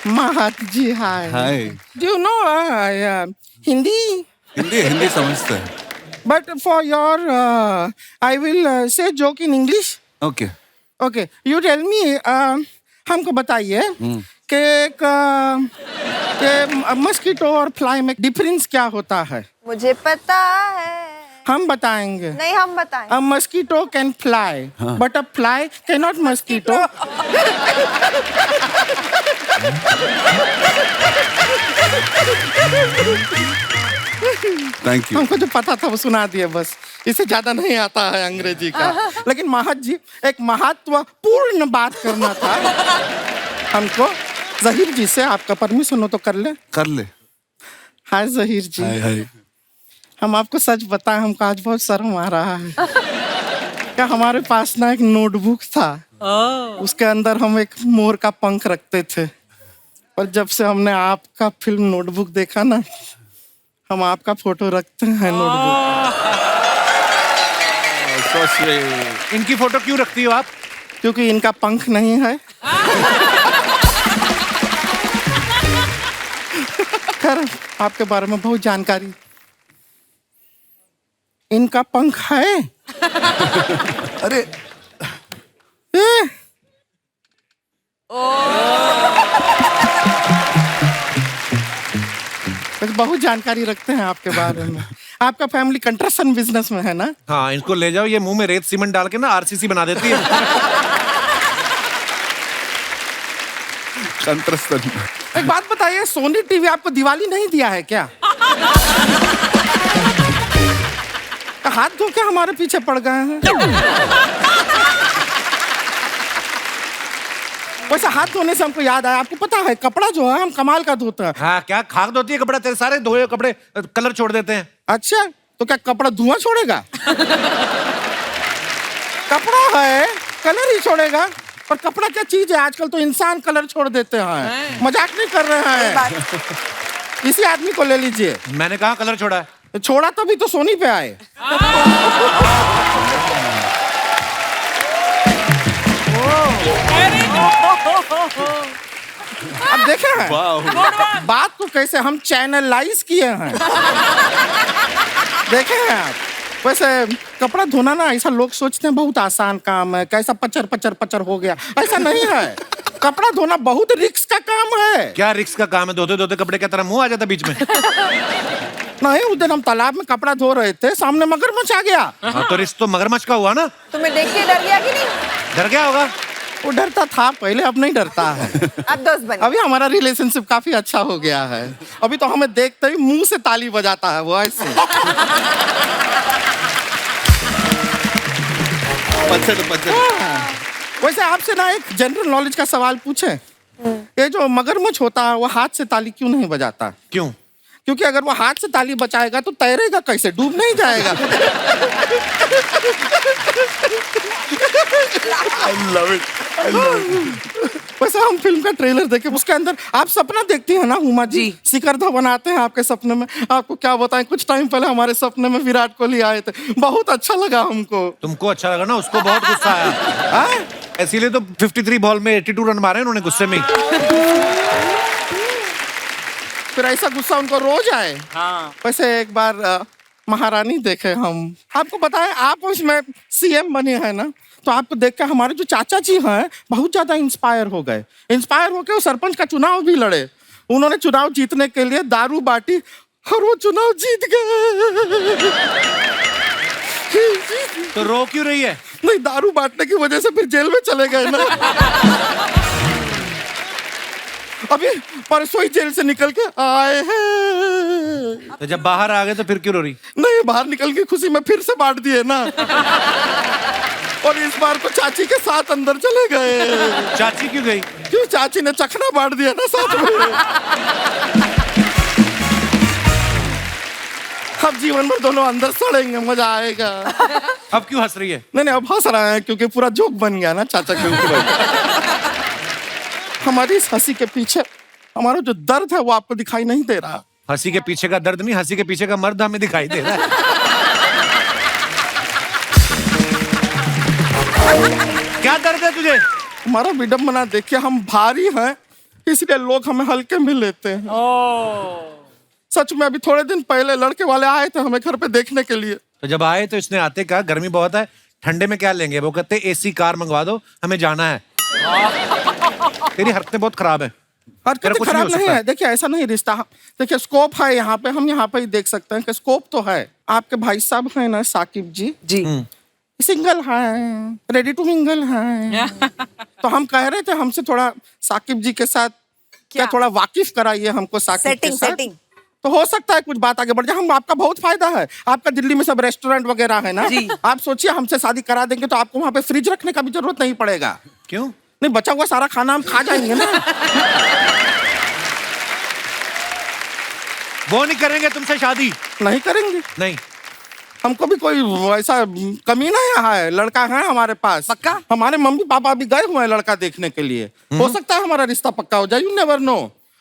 Mahat ji hi. Hi. Do you know Hindi? Hindi समझते हैं। But for your I will say joke in English. Okay. Okay, you tell me, हमको बताइए कि मस्कीटो और फ्लाई में डिफरेंस क्या होता है? मुझे पता है। हम बताएंगे। नहीं, हम बताएं। A mosquito can fly, but a fly cannot mosquito. Thank you. हमको जो पता था वो सुना दिए बस, इससे ज्यादा नहीं आता है अंग्रेजी का। लेकिन महत जी, एक महत्वपूर्ण बात करना था हमको। जहीर जी से आपका परमिशन हो तो कर ले? कर ले। हाय जहीर जी। हाय हाय। हम आपको सच बताएं, हमको आज बहुत शर्म आ रहा है। क्या हमारे पास ना एक नोटबुक था, उसके अंदर हम एक मोर का पंख रखते थे, और जब से हमने आपका फिल्म नोटबुक देखा ना, हम आपका फोटो रखते हैं नोटबुक। So sweet। इनकी फोटो क्यों रखती हो आप? क्योंकि इनका पंख नहीं है। खैर, आपके बारे में बहुत जानकारी। इनका पंख है। अरे ए! बहुत जानकारी रखते हैं आपके बारे में। आपका फैमिली कंस्ट्रक्शन बिजनेस में है ना? हाँ, इनको ले जाओ, ये मुंह में रेत सीमेंट डाल के ना आरसीसी बना देती है। एक बात बताइए, सोनी टीवी आपको दिवाली नहीं दिया है क्या? हाथ धो के हमारे पीछे पड़ गए हैं। वैसे हाथ धोने से हमको याद आया, आपको पता है कपड़ा जो है हम कमाल का धोते हैं। हाँ, क्या खाक धोती है कपड़ा? तेरे सारे धोए कपड़े कलर छोड़ देते हैं। अच्छा, तो क्या कपड़ा धुआं छोड़ेगा? कपड़ा है कलर ही छोड़ेगा। पर कपड़ा क्या चीज है, आजकल तो इंसान कलर छोड़ देते हैं। मजाक नहीं कर रहे हैं। इसी आदमी को ले लीजिए। मैंने कहा कलर छोड़ा है? छोड़ा तभी तो सोनी पे आए। अब देखे हैं बात को कैसे हम चैनलाइज किए हैं। देखे हैं आप? वैसे कपड़ा धोना ना ऐसा लोग सोचते हैं बहुत आसान काम है, कैसा पचर पचर पचर हो गया। ऐसा नहीं है, कपड़ा धोना बहुत रिस्क का काम है। क्या रिस्क का काम है? धोते धोते कपड़े की तरह मुंह आ जाता बीच में। नहीं, उस दिन हम तालाब में कपड़ा धो रहे थे, सामने मगरमच्छ आ गया। हाँ, तो रिस्क तो मगरमच्छ का हुआ ना। तुम्हें देख के डर गया कि नहीं? डर गया होगा। वो डरता था पहले, अब नहीं डरता है। अब दोस्त बने। अभी हमारा रिलेशनशिप काफी अच्छा हो गया है। अभी तो हमें देखते ही मुंह से ताली बजाता है वो ऐसे। वैसे आपसे ना एक जनरल नॉलेज का सवाल पूछे, ये जो मगरमच्छ होता है वो हाथ से ताली क्यों नहीं बजाता? क्यों? क्योंकि अगर वो हाथ से ताली बजाएगा तो तैरेगा कैसे, डूब नहीं जाएगा। I love it. वैसे हम फिल्म का ट्रेलर देखे, उसके अंदर आप सपना देखती हैं ना उमा जी, शिखरधा बनाते हैं आपके सपने में। आपको क्या बताएं, कुछ टाइम पहले हमारे सपने में विराट कोहली आए थे, बहुत अच्छा लगा हमको। तुमको अच्छा लगा ना, उसको बहुत गुस्सा आया। इसीलिए तो 53 बॉल में 82 रन मारे उन्होंने गुस्से में। फिर ऐसा गुस्सा उनको रोज आए। हाँ। वैसे एक बार महारानी देखे हम, आपको बताएं आप उसमें सीएम बने हैं ना, तो आपको देख के हमारे जो चाचा जी हैं बहुत ज्यादा इंस्पायर हो गए। इंस्पायर होके वो सरपंच का चुनाव भी लड़े। उन्होंने चुनाव जीतने के लिए दारू बांटी और वो चुनाव जीत गए। तो रो क्यों रही है? नहीं, दारू बांटने की वजह से फिर जेल में चले गए ना। अभी परसों ही जेल से निकल के आए हैं। तो जब बाहर आ गए तो फिर क्यों रो रही? नहीं, बाहर निकल के खुशी में फिर से बांट दिए ना। और इस बार तो चाची के साथ अंदर चले गए। चाची क्यों गई? क्यों, चाची ने चखना बांट दिया ना साथ में। अब जीवन भर दोनों अंदर सड़ेंगे, मजा आएगा। अब क्यों हंस रही है? नहीं, अब हंस रहा है क्योंकि पूरा जोक बन गया ना चाचा के ऊपर। हमारी इस हंसी के पीछे हमारा जो दर्द है वो आपको दिखाई नहीं दे रहा। हंसी के पीछे का दर्द नहीं, हंसी के पीछे का मर्द हमें दिखाई दे रहा है। क्या दर्द है तुझे? हमारा विडम्बना देखिए, हम भारी हैं इसलिए लोग हमें हल्के में लेते हैं। सच में अभी थोड़े दिन पहले लड़के वाले आए थे हमें घर पे देखने के लिए। तो जब आए तो इसने आते कहा गर्मी बहुत है, ठंडे में क्या लेंगे? वो कहते एसी कार मंगवा दो, हमें जाना है। तेरी हरकतें बहुत खराब है। हरकतें खराब नहीं है, देखिए ऐसा नहीं रिश्ता। देखिए स्कोप है यहाँ पे, हम यहाँ पे ही देख सकते हैं कि स्कोप तो है। आपके भाई साहब है ना साकिब जी, सिंगल है, रेडी टू मिंगल है। तो हम कह रहे थे हमसे थोड़ा साकिब जी के साथ क्या थोड़ा वाकिफ कराइए हमको साकिब के साथ। सेटिंग तो हो सकता है कुछ बात आगे बढ़ जाए। हम आपका बहुत फायदा है, आपका दिल्ली में सब रेस्टोरेंट वगैरह है ना, आप सोचिए हमसे शादी करा देंगे तो आपको वहाँ पे फ्रिज रखने का भी जरूरत नहीं पड़ेगा। क्यों? नहीं, बचा हुआ सारा खाना हम खा जाएंगे ना। वो नहीं करेंगे तुमसे शादी? नहीं करेंगे। नहीं, हमको भी कोई ऐसा कमी नहीं है, लड़का है हमारे पास पक्का। हमारे मम्मी पापा भी गए हुए हैं लड़का देखने के लिए, हो सकता है हमारा रिश्ता पक्का हो जाए, यू नेवर नो।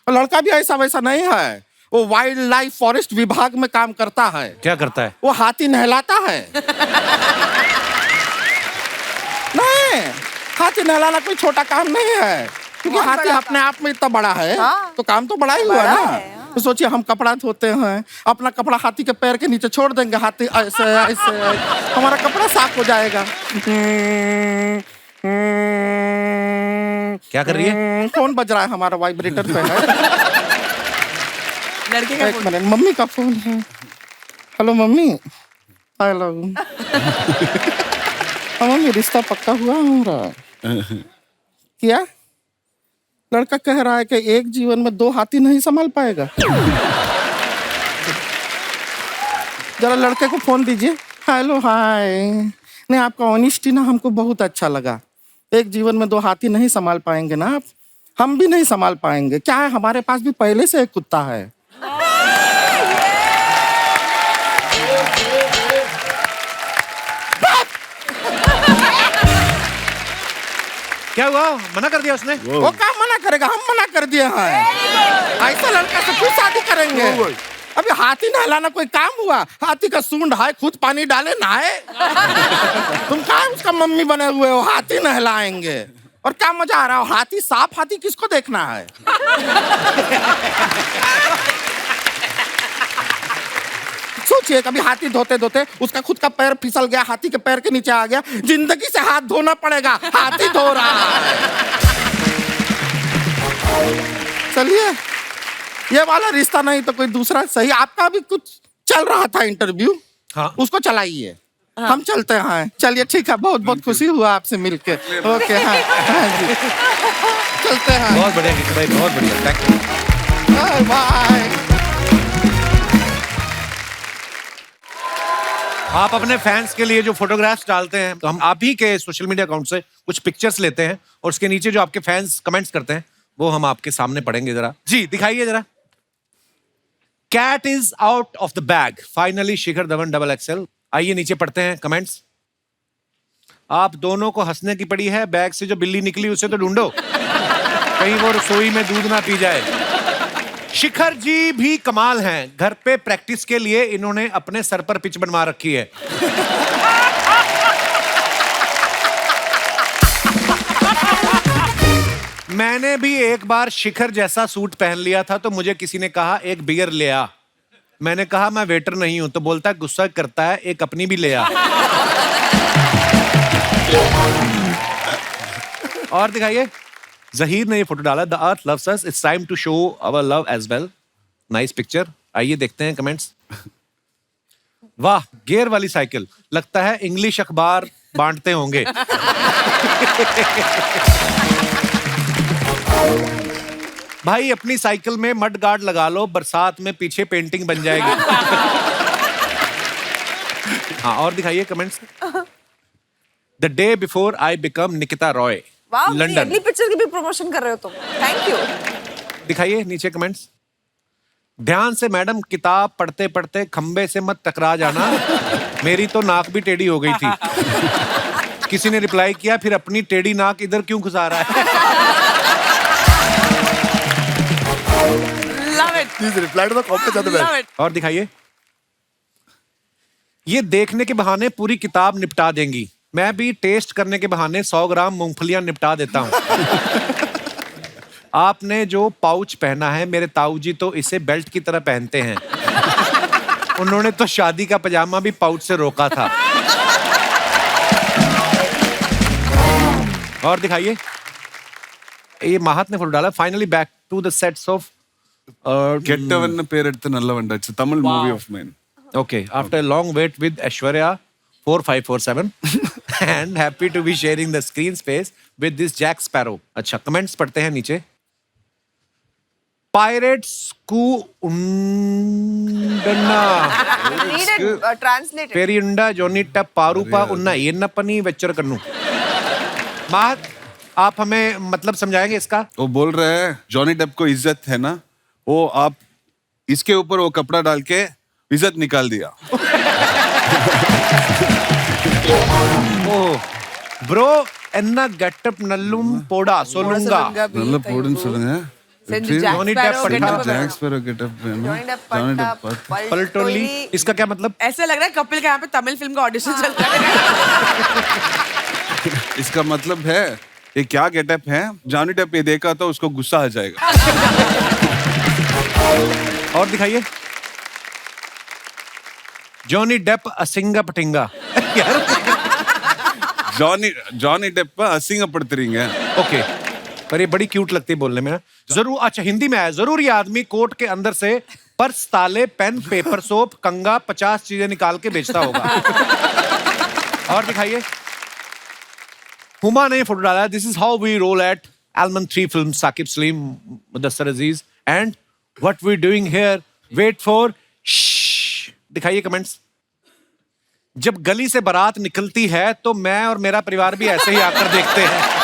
लड़का भी ऐसा वैसा नहीं है, वो वाइल्ड लाइफ फॉरेस्ट विभाग में काम करता है। क्या करता है? वो हाथी नहलाता है। नहीं, हाथी नहलाना कोई छोटा काम नहीं है, क्योंकि हाथी अपने आप में इतना बड़ा है। तो काम तो बड़ा ही हुआ ना। तो सोचिए हम कपड़ा धोते हैं, अपना कपड़ा हाथी के पैर के नीचे छोड़ देंगे, हाथी ऐसे ऐसे हमारा कपड़ा साफ हो जाएगा। क्या कर रही है? फोन बज रहा है हमारा, वाइब्रेटर पे है। लड़के का एक मिनट, मम्मी का फोन है। Hello mummy. हेलो। मम्मी रिश्ता पक्का हुआ हमारा? क्या? लड़का कह रहा है कि एक जीवन में 2 हाथी नहीं संभाल पाएगा। जरा लड़के को फोन दीजिए। Hello hi. नहीं, आपका ऑनेस्टी ना हमको बहुत अच्छा लगा। एक जीवन में 2 हाथी नहीं संभाल पाएंगे ना आप, हम भी नहीं संभाल पाएंगे। क्या है, हमारे पास भी पहले से एक कुत्ता है। क्या हुआ, मना कर दिया उसने? वो क्या मना करेगा, हम मना कर दिए हैं। ऐसा लड़का से क्यों शादी करेंगे? अभी हाथी नहलाना कोई काम हुआ? हाथी का सूंड है, खुद पानी डाले नहाए। तुम क्या उसका मम्मी बने हुए हो, हाथी नहलाएंगे? और क्या मजा आ रहा हो? हाथी साफ हाथी किसको देखना है? सोचिए, कभी हाथी धोते धोते उसका खुद का पैर फिसल गया, हाथी के पैर के नीचे आ गया, जिंदगी से हाथ धोना पड़ेगा, हाथी धो रहा है। चलिए, ये वाला रिश्ता नहीं तो कोई दूसरा सही। आपका भी कुछ चल रहा था इंटरव्यू, हाँ। उसको चलाइए। हम चलते हैं। चलिए ठीक है, बहुत बहुत खुशी हुआ आपसे मिलके। ओके, हाँ जी, चलते हैं। बहुत बढ़िया किशोर भाई, बहुत बढ़िया, थैंक यू। Bye bye. आप अपने फैंस के लिए जो फोटोग्राफ्स डालते हैं, तो हम आप ही के सोशल मीडिया अकाउंट से कुछ पिक्चर्स लेते हैं और उसके नीचे जो आपके फैंस कमेंट्स करते हैं वो हम आपके सामने पढ़ेंगे। जरा जी दिखाइए जरा। Cat is out of the bag, finally Shikhar Dhawan XXL। आइए नीचे पढ़ते हैं कमेंट्स। आप दोनों को हंसने की पड़ी है, बैग से जो बिल्ली निकली उसे तो ढूंढो, कहीं वो रसोई में दूध ना पी जाए। शिखर जी भी कमाल हैं, घर पे प्रैक्टिस के लिए इन्होंने अपने सर पर पिच बनवा रखी है। मैंने भी एक बार शिखर जैसा सूट पहन लिया था तो मुझे किसी ने कहा एक बियर ले आ। मैंने कहा मैं वेटर नहीं हूं, तो बोलता गुस्सा करता है एक अपनी भी ले आ। और दिखाइए, जहीर ने ये फोटो डाला, the earth loves us, it's time to show our love as well. Nice picture. आइए देखते हैं कमेंट्स। वाह, गियर वाली साइकिल, लगता है इंग्लिश अखबार बांटते होंगे। भाई अपनी साइकिल में मड गार्ड लगा लो, बरसात में पीछे पेंटिंग बन जाएगी। हाँ, और दिखाइए comments. The day before I become Nikita Roy, वाह, लंदन। अगली पिक्चर की भी प्रमोशन कर रहे हो तुम। Thank you. दिखाइए नीचे कमेंट्स। ध्यान से मैडम, किताब पढ़ते पढ़ते खंबे से मत टकरा जाना, मेरी तो नाक भी टेढ़ी हो गई थी। किसी ने रिप्लाई किया, फिर अपनी टेढ़ी नाक इधर क्यों घुसा रहा है? Love it. Please reply to the comment at the back. Love it. और दिखाइए। ये देखने के बहाने पूरी किताब निपटा देंगी, मैं भी टेस्ट करने के बहाने 100 ग्राम मूंगफलियां निपटा देता हूं। आपने जो पाउच पहना है, मेरे ताऊ जी तो इसे बेल्ट की तरह पहनते हैं। उन्होंने तो शादी का पजामा भी पाउच से रोका था। और दिखाइए, ये माहत ने फोटो डाला, finally back to the sets of கெட்டவன் பேர் எடுத்து நல்லவன்டா. It's a Tamil movie of mine. Okay, after a long wait with Aishwarya 4547 and happy to be sharing the screen space with this Jack Sparrow. अच्छा, comments पढ़ते हैं नीचे। Pirates को उन्डना Needed translated. पेरियुंडा जोनी टप पारूपा उन्ना येन्नपनी वेच्चर कन्नू। माहत, आप हमें मतलब समझाएंगे इसका? वो बोल रहे हैं जॉनी डेप को इज्जत है ना, वो आप इसके ऊपर वो कपड़ा डाल के इज्जत निकाल दिया। ओह ब्रो, एन्ना गेटअप नल्लुम पोड़ा सोलुंगा। நல்ல போடுன்னு சொல்லுங்க. जॉनी डेप पट्टा, जैक स्पैरो गेटअप है ना, Johnny Depp जॉनी पट्टा, डेप पलटोली, इसका क्या मतलब? ऐसे लग रहा है कपिल के यहाँ पे तमिल फिल्म का ऑडिशन चल रहा है। इसका मतलब है ये क्या गेटअप है, जॉनी डेप ये देखा तो उसको गुस्सा आ जाएगा। और दिखाइए, जॉनी डेप असिंगा पटिंगा। जॉनी डेप असिंगப்படுத்துறீங்க। ओके, पर ये बड़ी क्यूट लगती है बोलने में। जरूर, अच्छा हिंदी में आया, जरूर ये आदमी कोर्ट के अंदर से पर्स, ताले, पेन, पेपर, सोप, कंगा, 50 चीजें निकाल के बेचता होगा। और दिखाइए, हुमा ने फोटो डाला, this is how we roll at एलमन 3 film, Saqib Saleem, Mudassar Aziz and what we doing here, wait for. दिखाइए कमेंट्स। जब गली से बारात निकलती है तो मैं और मेरा परिवार भी ऐसे ही आकर देखते हैं।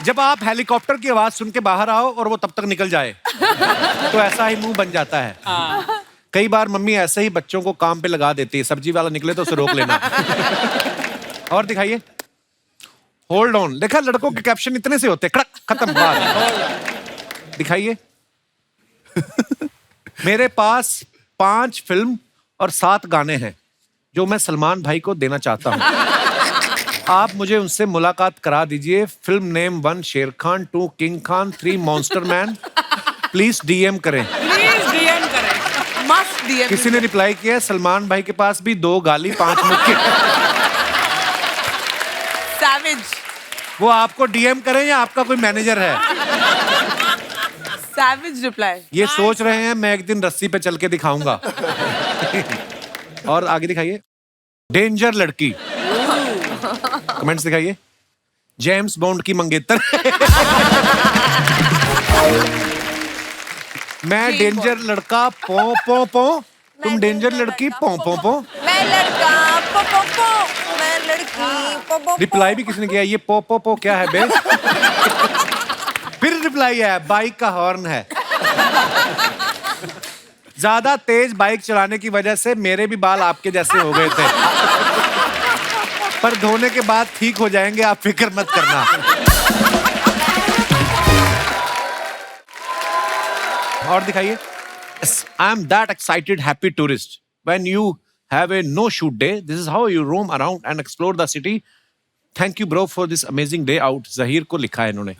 जब आप हेलीकॉप्टर की आवाज सुन के बाहर आओ और वो तब तक निकल जाए तो ऐसा ही मुंह बन जाता है। कई बार मम्मी ऐसे ही बच्चों को काम पे लगा देती है, सब्जी वाला निकले तो उसे रोक लेना। और दिखाइए, होल्ड ऑन। देखा, लड़कों के कैप्शन इतने से होते, कड़क, खत्म, बात। दिखाइए, मेरे पास 5 फिल्म और 7 गाने हैं जो मैं सलमान भाई को देना चाहता हूं। आप मुझे उनसे मुलाकात करा दीजिए। फिल्म नेम 1 शेर Khan, 2 king Khan, 3 monster man. Please DM करें। प्लीज डीएम करें, मस्ट डीएम। किसी ने रिप्लाई किया, सलमान भाई के पास भी 2 गाली 5 मुक्के। सैवेज। वो आपको डीएम करें या आपका कोई मैनेजर है? Savage reply. ये सोच रहे हैं मैं एक दिन रस्सी पे चल के दिखाऊंगा। और आगे दिखाइए, डेंजर लड़की। कमेंट्स दिखाइए, जेम्स बॉन्ड की मंगेतर। मैं डेंजर लड़का, पो पो पो, तुम डेंजर लड़की, पो पो पो। मैं लड़का पो पो पो, मैं लड़की पो पो पो। रिप्लाई भी किसी ने किया, ये पो पो पो क्या है बे? फिर रिप्लाई है, बाइक का हॉर्न है। ज्यादा तेज बाइक चलाने की वजह से मेरे भी बाल आपके जैसे हो गए थे, पर धोने के बाद ठीक हो जाएंगे, आप फिक्र मत करना। और दिखाइए, I am that excited happy tourist when you have a know shoot day, this is how you roam around and explore the city. Thank you bro for this amazing day out. Zaheer को लिखा है इन्होंने।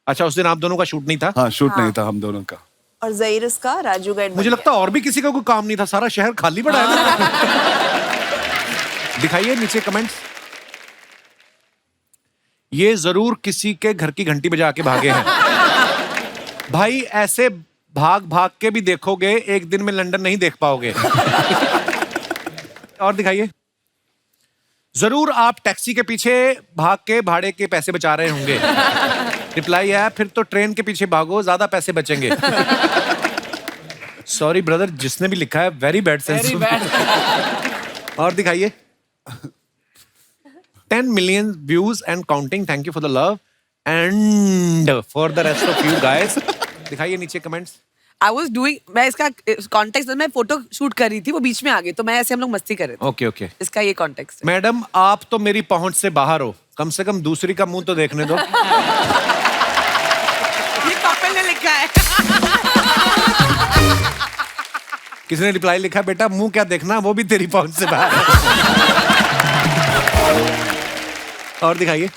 अच्छा, उस दिन आप दोनों का शूट नहीं था? हाँ, शूट नहीं था हम दोनों का। और जहीर इसका राजू गाइड। मुझे लगता है और भी किसी का कोई काम नहीं था, सारा शहर खाली पड़ा है ना। दिखाइए नीचे कमेंट्स। ये जरूर किसी के घर की घंटी बजा के भागे हैं। भाई ऐसे भाग भाग के भी देखोगे, एक दिन में लंदन नहीं देख पाओगे। और दिखाइए, जरूर आप टैक्सी के पीछे भाग के भाड़े के पैसे बचा रहे होंगे। रिप्लाई है, फिर तो ट्रेन के पीछे भागो, ज्यादा पैसे बचेंगे। सॉरी ब्रदर, जिसने भी लिखा है वेरी बैड सेंस। और दिखाइए, 10 million views and counting. Thank you for the love and for the rest of you guys. दिखाइए नीचे कमेंट्स। I was doing, मैं इसका कॉन्टेक्स्ट में फोटो शूट कर रही थी, वो बीच में आ गई, तो मैं ऐसे हम लोग मस्ती कर रहे थे। ओके ओके, इसका ये कॉन्टेक्स्ट है। मैडम आप तो मेरी पहुंच से बाहर हो, कम से कम दूसरी का मुंह तो देखने दो। ये कपिल ने लिखा है। किसी ने रिप्लाई लिखा, बेटा मुंह क्या देखना, वो भी तेरी पहुंच से बाहर। और दिखाइए,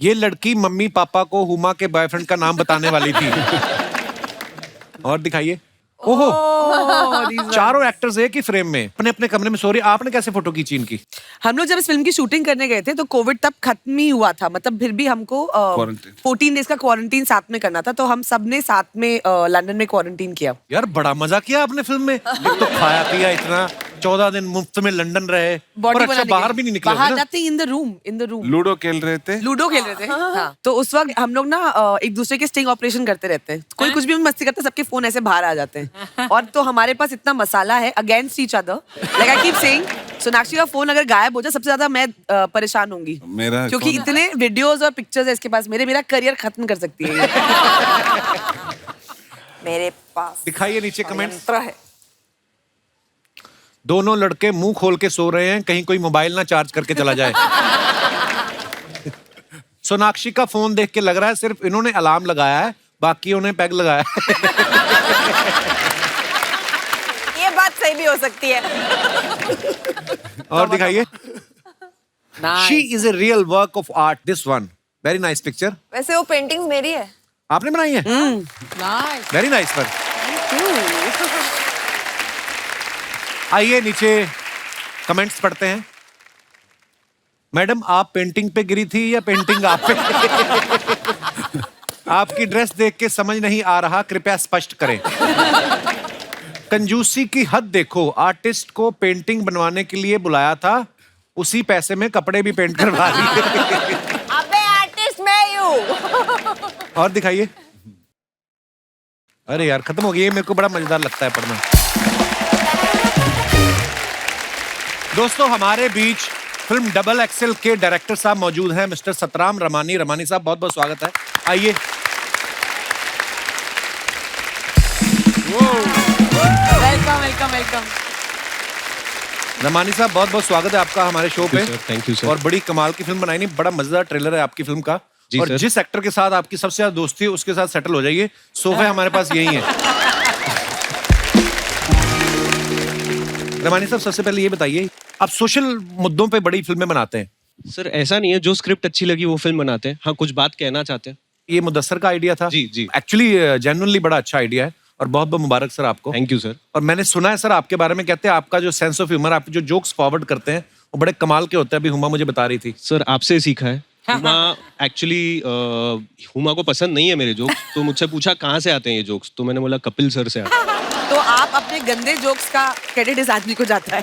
ये लड़की मम्मी पापा को हुमा के बॉयफ्रेंड का नाम बताने वाली थी। और दिखाइए, ओहो, चारों एक्टर्स एक ही फ्रेम में अपने अपने कमरे में सो रही। आपने कैसे फोटो खींची इनकी? हम लोग जब इस फिल्म की शूटिंग करने गए थे तो कोविड तब खत्म ही हुआ था, मतलब फिर भी हमको 14 डेज का क्वारंटीन साथ में करना था, तो हम सब ने साथ में लंदन में क्वारंटीन किया। यार बड़ा मजा किया आपने फिल्म में। एक तो खाया पिया इतना, 14 दिन मुफ्त में लंदन रहे, और अच्छा बाहर भी नहीं निकले। बाहर जाते इन द रूम लूडो खेल रहे थे। हाँ। तो उस वक्त हम लोग ना एक दूसरे के स्टिंग ऑपरेशन करते रहते हैं। कोई कुछ भी मस्ती करता है, सबके फोन ऐसे बाहर आ जाते हैं। और तो हमारे पास इतना मसाला है against each other, like I keep saying, Sonakshi का फोन अगर गायब हो जाए सबसे ज्यादा मैं परेशान होंगी, क्योंकि इतने वीडियोस और पिक्चर्स है इसके पास, मेरा करियर खत्म कर सकती है। मेरे पास दिखाइए नीचे कमेंट्स। है। दोनों लड़के मुंह खोल के सो रहे हैं, कहीं कोई मोबाइल ना चार्ज करके चला जाए। सोनाक्षी का फोन देख के लग रहा है सिर्फ इन्होंने अलार्म लगाया है, बाकियों ने पैग लगाया है। ये बात सही भी हो सकती है। और दिखाइए, she is a real work of art, this one very nice picture. वैसे वो पेंटिंग्स मेरी है। आपने बनाई है? Very nice one. आइए नीचे कमेंट्स पढ़ते हैं। मैडम आप पेंटिंग पे गिरी थी या पेंटिंग आप पे? आपकी ड्रेस देख के समझ नहीं आ रहा, कृपया स्पष्ट करें। कंजूसी की हद देखो, आर्टिस्ट को पेंटिंग बनवाने के लिए बुलाया था, उसी पैसे में कपड़े भी पेंट करवा लिए। अबे आर्टिस्ट मैं ही हूँ। और दिखाइए। अरे यार खत्म हो गई, ये मेरे को बड़ा मजेदार लगता है पढ़ना। दोस्तों हमारे बीच फिल्म डबल एक्सेल के डायरेक्टर साहब मौजूद हैं, मिस्टर सतराम रमानी। रमानी साहब बहुत बहुत स्वागत है, आइए। Welcome welcome welcome. रमानी साहब बहुत बहुत स्वागत है आपका हमारे शो पे। Thank you sir. और बड़ी कमाल की फिल्म बनाई, नहीं बड़ा मजेदार ट्रेलर है आपकी फिल्म का। और सर। जिस एक्टर के साथ आपकी सबसे ज्यादा दोस्ती है उसके साथ सेटल हो जाइए, सोफे हमारे पास यही है। रमानी साहब सबसे पहले ये बताइए, आप सोशल मुद्दों पे बड़ी फिल्में बनाते हैं। सर ऐसा नहीं है, जो स्क्रिप्ट अच्छी लगी वो फिल्म बनाते हैं। हाँ कुछ बात कहना चाहते हैं। ये मुदस्सर का आइडिया था? जी जी। एक्चुअली जेन्युइनली बड़ा अच्छा आइडिया है और बहुत बहुत मुबारक सर आपको। Thank you sir. और मैंने सुना है सर आपके बारे में, कहते हैं आपका जो सेंस ऑफ ह्यूमर, आप जो जोक्स फॉरवर्ड करते हैं वो बड़े कमाल के होते हैं। अभी हुमा मुझे बता रही थी। सर आपसे सीखा है। हुमा एक्चुअली हुमा को पसंद नहीं है मेरे जोक्स, तो मुझसे पूछा कहाँ से आते हैं ये जोक्स, तो मैंने बोला कपिल सर से आते हैं। तो आप अपने गंदे जोक्स का क्रेडिट इस आदमी को जाता है।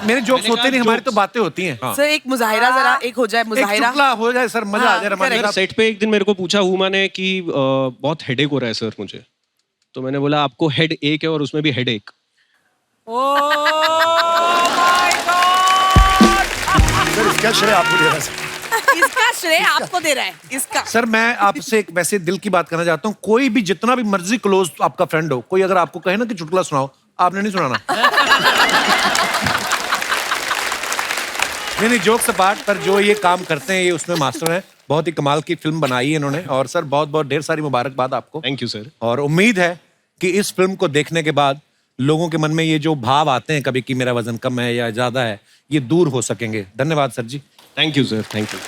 मेरे जोक्स होते नहीं, हमारी तो बातें होती हैं। सर एक मुजाहिरा जरा, एक हो जाए एक मुजाहिरा। चुटला हो जाए सर, मजा आ जाए। रमानी सर साहब सेट पे एक दिन मेरे को पूछा हुमा ने कि बहुत हेडेक हो रहा है सर मुझे, तो मैंने बोला आपको हेड एक है और उसमें भी हेडेक। सर इसका श्रेय आपको दे रहा है। इसका श्रेय आपको दे रहा है इसका। सर मैं आपसे एक वैसे दिल की बात करना चाहता हूँ, कोई भी जितना भी मर्जी क्लोज आपका फ्रेंड हो, कोई अगर आपको कहे ना कि चुटकुला सुनाओ, आपने नहीं सुनाना। नहीं जोक्स अपार्ट, पर जो ये काम करते हैं ये उसमें मास्टर हैं। बहुत ही कमाल की फिल्म बनाई है इन्होंने। और सर बहुत बहुत ढेर सारी मुबारकबाद आपको। Thank you sir. और उम्मीद है कि इस फिल्म को देखने के बाद लोगों के मन में ये जो भाव आते हैं कभी कि मेरा वजन कम है या ज्यादा है, ये दूर हो सकेंगे। धन्यवाद sir ji. Thank you sir. Thank you.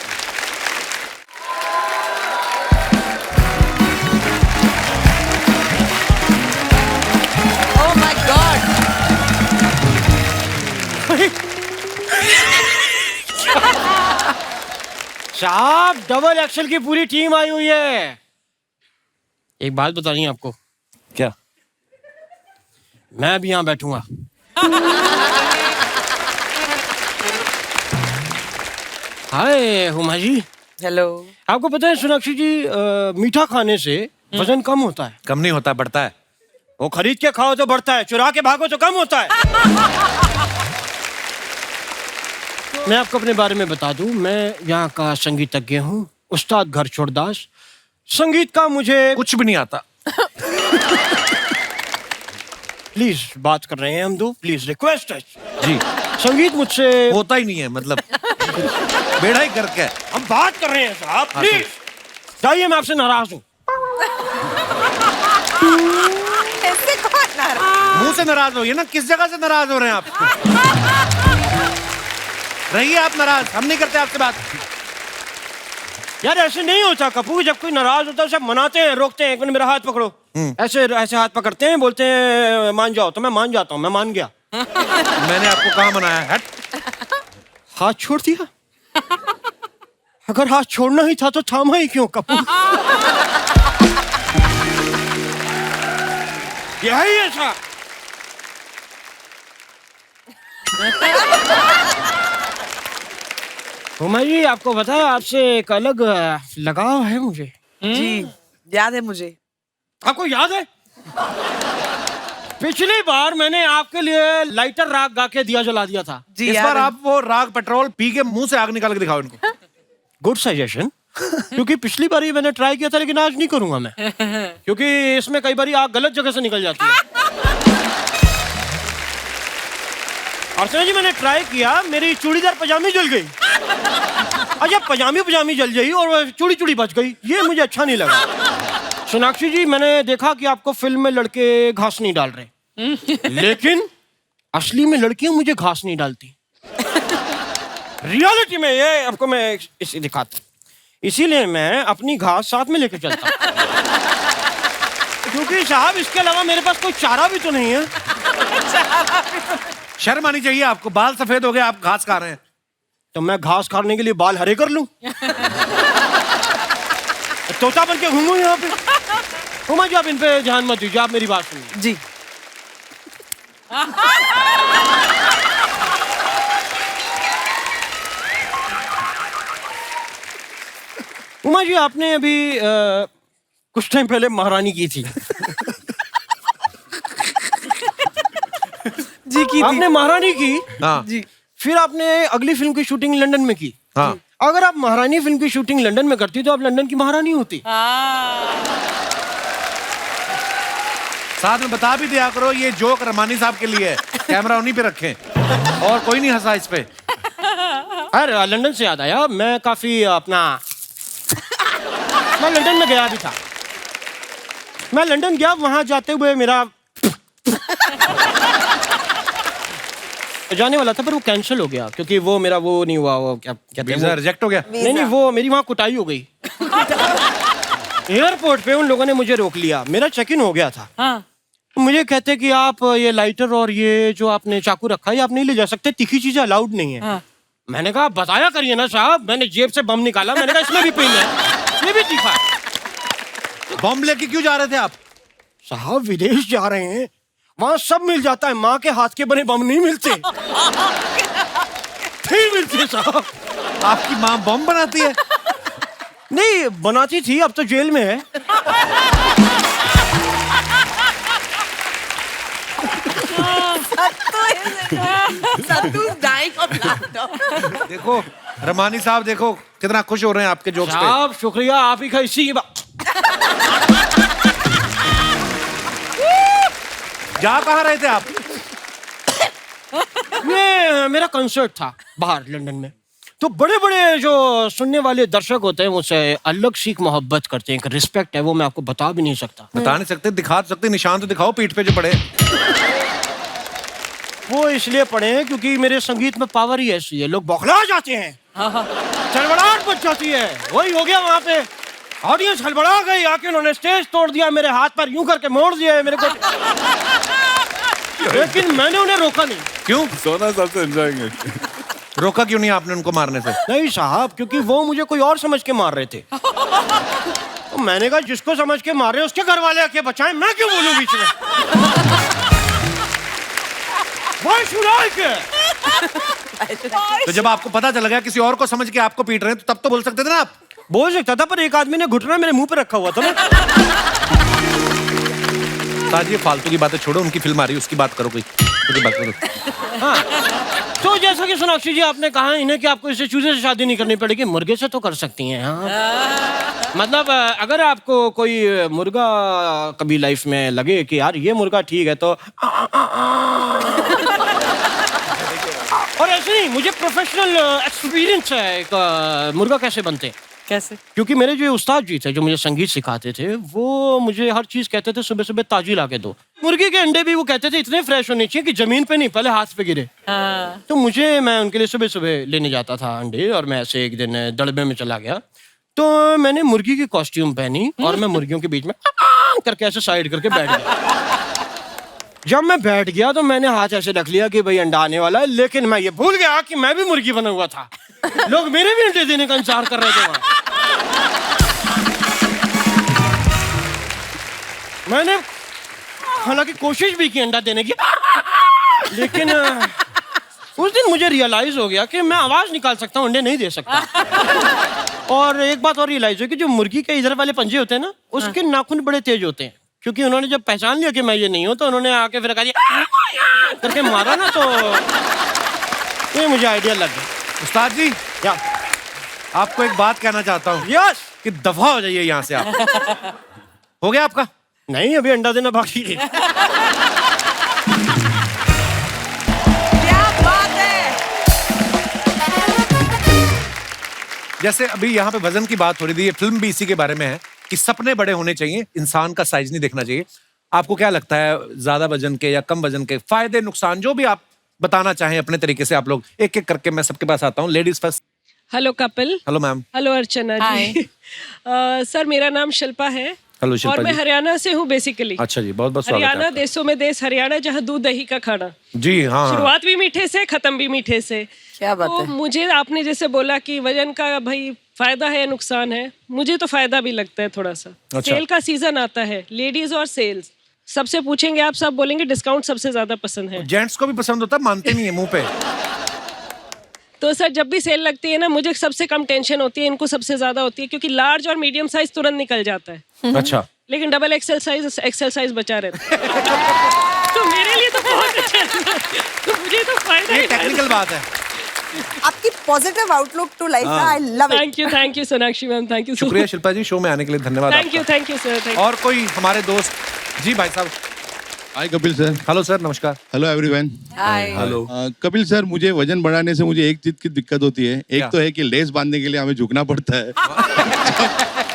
Oh my god. साहब डबल एक्सेल की पूरी टीम आई हुई है। एक बात बतानी है आपको। क्या? मैं भी यहाँ बैठूंगा। हाय हुमा जी। हेलो। आपको पता है सोनाक्षी जी, मीठा खाने से वजन कम होता है। कम नहीं होता, बढ़ता है। वो खरीद के खाओ तो बढ़ता है, चुरा के भागो तो कम होता है। मैं आपको अपने बारे में बता दूं, मैं यहाँ का संगीतज्ञ हूँ, उस्ताद घर छोड़दास। संगीत का मुझे कुछ भी नहीं आता। प्लीज बात कर रहे हैं हम दो, प्लीज रिक्वेस्ट है जी। संगीत मुझसे होता ही नहीं है, मतलब बेड़ा ही करके। हम बात कर रहे हैं साहब, प्लीज जाइए, मैं आपसे नाराज हूँ। ऐसे कौन नाराज? मुंह से नाराज होइए ना, किस जगह से नाराज हो रहे हैं आप? रहिए आप नाराज, हम नहीं करते आपसे बात। यार ऐसे नहीं होता कपूर, जब कोई नाराज होता है सब मनाते हैं, रोकते हैं। एक मिनट मेरा हाथ पकड़ो। ऐसे ऐसे हाथ पकड़ते हैं, बोलते हैं मान जाओ, तो मैं मान जाता हूँ। मैं मान गया। मैंने आपको कहाँ मनाया? हट। हाथ छोड़ दिया। अगर हाथ छोड़ना ही था तो थामा ही क्यों कपूर? यही ऐसा। हुमा जी आपको पता है, आपसे एक अलग लगाव है मुझे। जी याद है मुझे। आपको याद है पिछली बार मैंने आपके लिए लाइटर राग गा के दिया जला दिया था। जी इस याद बार है। आप वो राग पेट्रोल पी के मुंह से आग निकाल के दिखाओ इनको। Good suggestion. क्योंकि पिछली बार ही मैंने ट्राई किया था, लेकिन आज नहीं करूंगा मैं, क्योंकि इसमें कई बार आग गलत जगह से निकल जाती है। अर्चना जी मैंने ट्राई किया, मेरी चूड़ीदार पजामी जल गई। अच्छा पजामी जल गई और चूड़ी बच गई, ये मुझे अच्छा नहीं लगा। सोनाक्षी जी मैंने देखा कि आपको फिल्म में लड़के घास नहीं डाल रहे, लेकिन असली में लड़कियां मुझे घास नहीं डालती। रियलिटी में ये आपको मैं इसे दिखाता, इसीलिए मैं अपनी घास साथ में लेके चलता हूं। क्योंकि साहब इसके अलावा मेरे पास कोई चारा भी तो नहीं है। शर्म आनी चाहिए आपको, बाल सफेद हो गए, आप घास खा रहे हैं। तो मैं घास खाने के लिए बाल हरे कर लूं? तोता बन के घूमूं यहाँ पे? हुमा जी आप इन पे ध्यान मत दीजिए, आप मेरी बात सुनिए। जी। उमा जी आपने अभी कुछ टाइम पहले महारानी की थी। जी की थी। आपने महारानी की। हाँ जी। फिर आपने अगली फिल्म की शूटिंग लंदन में की। हाँ। अगर आप महारानी फिल्म की शूटिंग लंदन में करती तो आप लंदन की महारानी होती। साथ में बता भी दिया करो ये जोक रमानी साहब के लिए है, कैमरा उन्हीं पे रखें और कोई नहीं हंसा इस पे। अरे लंदन से याद आया, मैं काफी मैं लंदन में गया भी था। मैं लंदन गया, वहां जाते हुए मेरा जाने वाला था पर वो कैंसिल हो गया क्योंकि वो मेरा वो नहीं हुआ, वो क्या कहते हैं, वीजा रिजेक्ट हो गया। नहीं वो मेरी वहां कुटाई हो गई। एयरपोर्ट पे उन लोगों ने मुझे रोक लिया, मेरा चेक इन हो गया था। हाँ। मुझे कहते कि आप ये लाइटर और ये जो आपने चाकू रखा है आप नहीं ले जा सकते, तीखी चीजें अलाउड नहीं है। हाँ। मैंने कहा बताया करिए ना साहब। मैंने जेब से बम निकाला, मैंने कहा इसमें भी पिन है, ये भी तीखा है। बम लेके क्यों जा रहे थे आप? साहब विदेश जा रहे हैं, वहां सब मिल जाता है, माँ के हाथ के बने बम नहीं मिलते। नहीं मिलते साहब। आपकी माँ बम बनाती है? नहीं बनाती थी, अब तो जेल में है। देखो रमानी साहब, देखो कितना खुश हो रहे हैं आपके जोक्स पे। साहब शुक्रिया, आप ही का इसी जा कहाँ रहे थे आप? ये मेरा कंसर्ट था बाहर लंदन में, तो बड़े बड़े जो सुनने वाले दर्शक होते हैं मुझसे अलग सीख मोहब्बत करते हैं, एक रिस्पेक्ट है, वो मैं आपको बता भी नहीं सकता। बता नहीं सकते, दिखा सकते, निशान तो दिखाओ पीठ पे जो पड़े। वो इसलिए पड़े हैं क्योंकि मेरे संगीत में पावर ही ऐसी है, लोग बौखला जाते हैं, चड़बड़ाहट मच जाती है। वही हो गया वहां पे, ऑडियंस हड़बड़ा गई, आके उन्होंने स्टेज तोड़ दिया, मेरे हाथ पर यूं करके मोड़ दिया मेरे को। लेकिन मैंने उन्हें रोका नहीं। क्यों? सोना सबसे एंजॉयिंग। रोका क्यों नहीं आपने उनको मारने से? नहीं साहब, क्योंकि वो मुझे कोई और समझ के मार रहे थे। तो मैंने कहा जिसको समझ के मार रहे हैं उसके घर वाले आके बचाएं, मैं क्यों बोलूं बीच में? तो जब आपको पता चल गया किसी और को समझ के आपको पीट रहे हैं तो तब तो बोल सकते थे ना आप। बोल सकता था, पर एक आदमी ने घुटना मेरे मुंह पे रखा हुआ था ना। ताज ये फालतू की बातें छोड़ो, उनकी फिल्म आ रही है उसकी बात करो, कोई बात करो। हाँ, तो जैसा कि सोनाक्षी जी आपने कहा इन्हें कि आपको इससे चूजे से शादी नहीं करनी पड़ेगी, मुर्गे से तो कर सकती हैं। हाँ। मतलब अगर आपको कोई मुर्गा कभी लाइफ में लगे कि यार ये मुर्गा ठीक है तो और ऐसे नहीं, मुझे प्रोफेशनल एक्सपीरियंस है एक मुर्गा कैसे बनते हैं। कैसे? क्योंकि मेरे जो उस्ताद जी थे जो मुझे संगीत सिखाते थे, वो मुझे हर चीज कहते थे सुबह सुबह ताजी ला के दो। मुर्गी के अंडे भी वो कहते थे इतने फ्रेश होने चाहिए कि जमीन पे नहीं, पहले हाथ पे गिरे। तो मैं उनके लिए सुबह सुबह लेने जाता था अंडे, और मैं ऐसे एक दिन दड़बे में चला गया, तो मैंने मुर्गी की कॉस्ट्यूम पहनी और मैं मुर्गियों के बीच में करके ऐसे साइड करके बैठ गया। जब मैं बैठ गया तो मैंने हाथ ऐसे रख लिया कि भाई अंडा आने वाला है, लेकिन मैं ये भूल गया कि मैं भी मुर्गी बना हुआ था। लोग मेरे भी अंडे देने का इंतजार कर रहे थे वहां। मैंने हालांकि कोशिश भी की अंडा देने की, लेकिन उस दिन मुझे रियलाइज हो गया कि मैं आवाज निकाल सकता हूँ, अंडे नहीं दे सकता। और एक बात और रियलाइज हुई कि जो मुर्गी के इधर वाले पंजे होते हैं ना, उसके नाखून बड़े तेज होते हैं, क्योंकि उन्होंने जब पहचान लिया कि मैं ये नहीं हूं तो उन्होंने आके फिर कहा करके मारा ना, तो ये मुझे आइडिया लग गया। उस्ताद जी क्या आपको एक बात कहना चाहता हूँ। यस, कि दफा हो जाइए यहाँ से आप। हो गया आपका? नहीं, अभी अंडा देना बाकी है। क्या बात है। जैसे अभी यहाँ पे वजन की बात हो रही थी, ये फिल्म भी इसी के बारे में है कि सपने बड़े होने चाहिए, इंसान का साइज नहीं देखना चाहिए। आपको क्या लगता है, ज्यादा वजन के या कम वजन के फायदे नुकसान जो भी आप बताना चाहें अपने तरीके से, आप लोग एक एक करके, मैं सबके पास आता हूँ। Ladies first. Hello Kapil. Hello ma'am. Hello Archana ji. Sir मेरा नाम शिल्पा है। हेलो शिल्पा और मैं जी। हरियाणा से हूँ बेसिकली। अच्छा जी, बहुत बहुत स्वागत है हरियाणा आपका। देशों में देश हरियाणा, जहाँ दूध दही का खाना। जी हाँ। शुरुआत भी मीठे से, खत्म भी मीठे से। क्या बात तो है। मुझे आपने जैसे बोला कि वजन का भाई फायदा है नुकसान है, मुझे तो फायदा भी लगता है थोड़ा सा। अच्छा। सेल का सीजन आता है, लेडीज और सेल्स, सबसे पूछेंगे आप, सब बोलेंगे डिस्काउंट सबसे ज्यादा पसंद है। जेंट्स को भी पसंद होता है, मानते नहीं है मुंह पे। तो सर जब भी सेल लगती है ना, मुझे सबसे कम टेंशन होती है, इनको सबसे ज्यादा होती है, क्योंकि लार्ज और मीडियम साइज तुरंत निकल जाता है। अच्छा। लेकिन डबल एक्सेल साइज बचा रहता है। तो मेरे लिए तो बहुत अच्छा है। तो मुझे तो फायदा ये ही फायदा। टेक्निकल बात है। आपकी पॉजिटिव आउटलुक टू लाइफ है, I love it. Thank you Sonakshi ma'am, thank you. शुक्रिया शिल्पा जी, शो में आने के लिए धन्यवाद। Thank you sir. और कोई हमारे दोस्त? जी भाई साहब। Hi Kapil sir. Hello sir, नमस्कार। Hello everyone. Hi. Hello. Kapil sir, मुझे वजन बढ़ाने से मुझे एक चीज की दिक्कत होती है। एक क्या? तो है कि लेस बांधने के लिए हमें झुकना पड़ता है।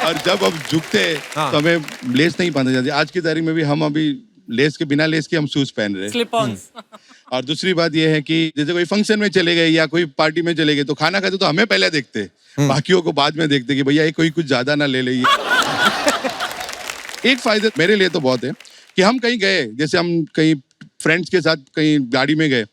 और जब हम झुकते हैं हाँ। तो हमें लेस नहीं बांधा जाती। आज की तारीख में भी हम अभी लेस के बिना लेस के हम शूज पहन रहे हैं। Slip on. और दूसरी बात यह है कि जैसे कोई फंक्शन में चले गए या कोई पार्टी में चले गए तो खाना खाते तो हमें पहले देखते, बाकियों को बाद में देखते कि भैया ये कोई कुछ ज्यादा ना ले ले। एक फायदा मेरे लिए तो बहुत है कि हम कहीं गए, जैसे हम कहीं फ्रेंड्स के साथ कहीं गाड़ी में गए,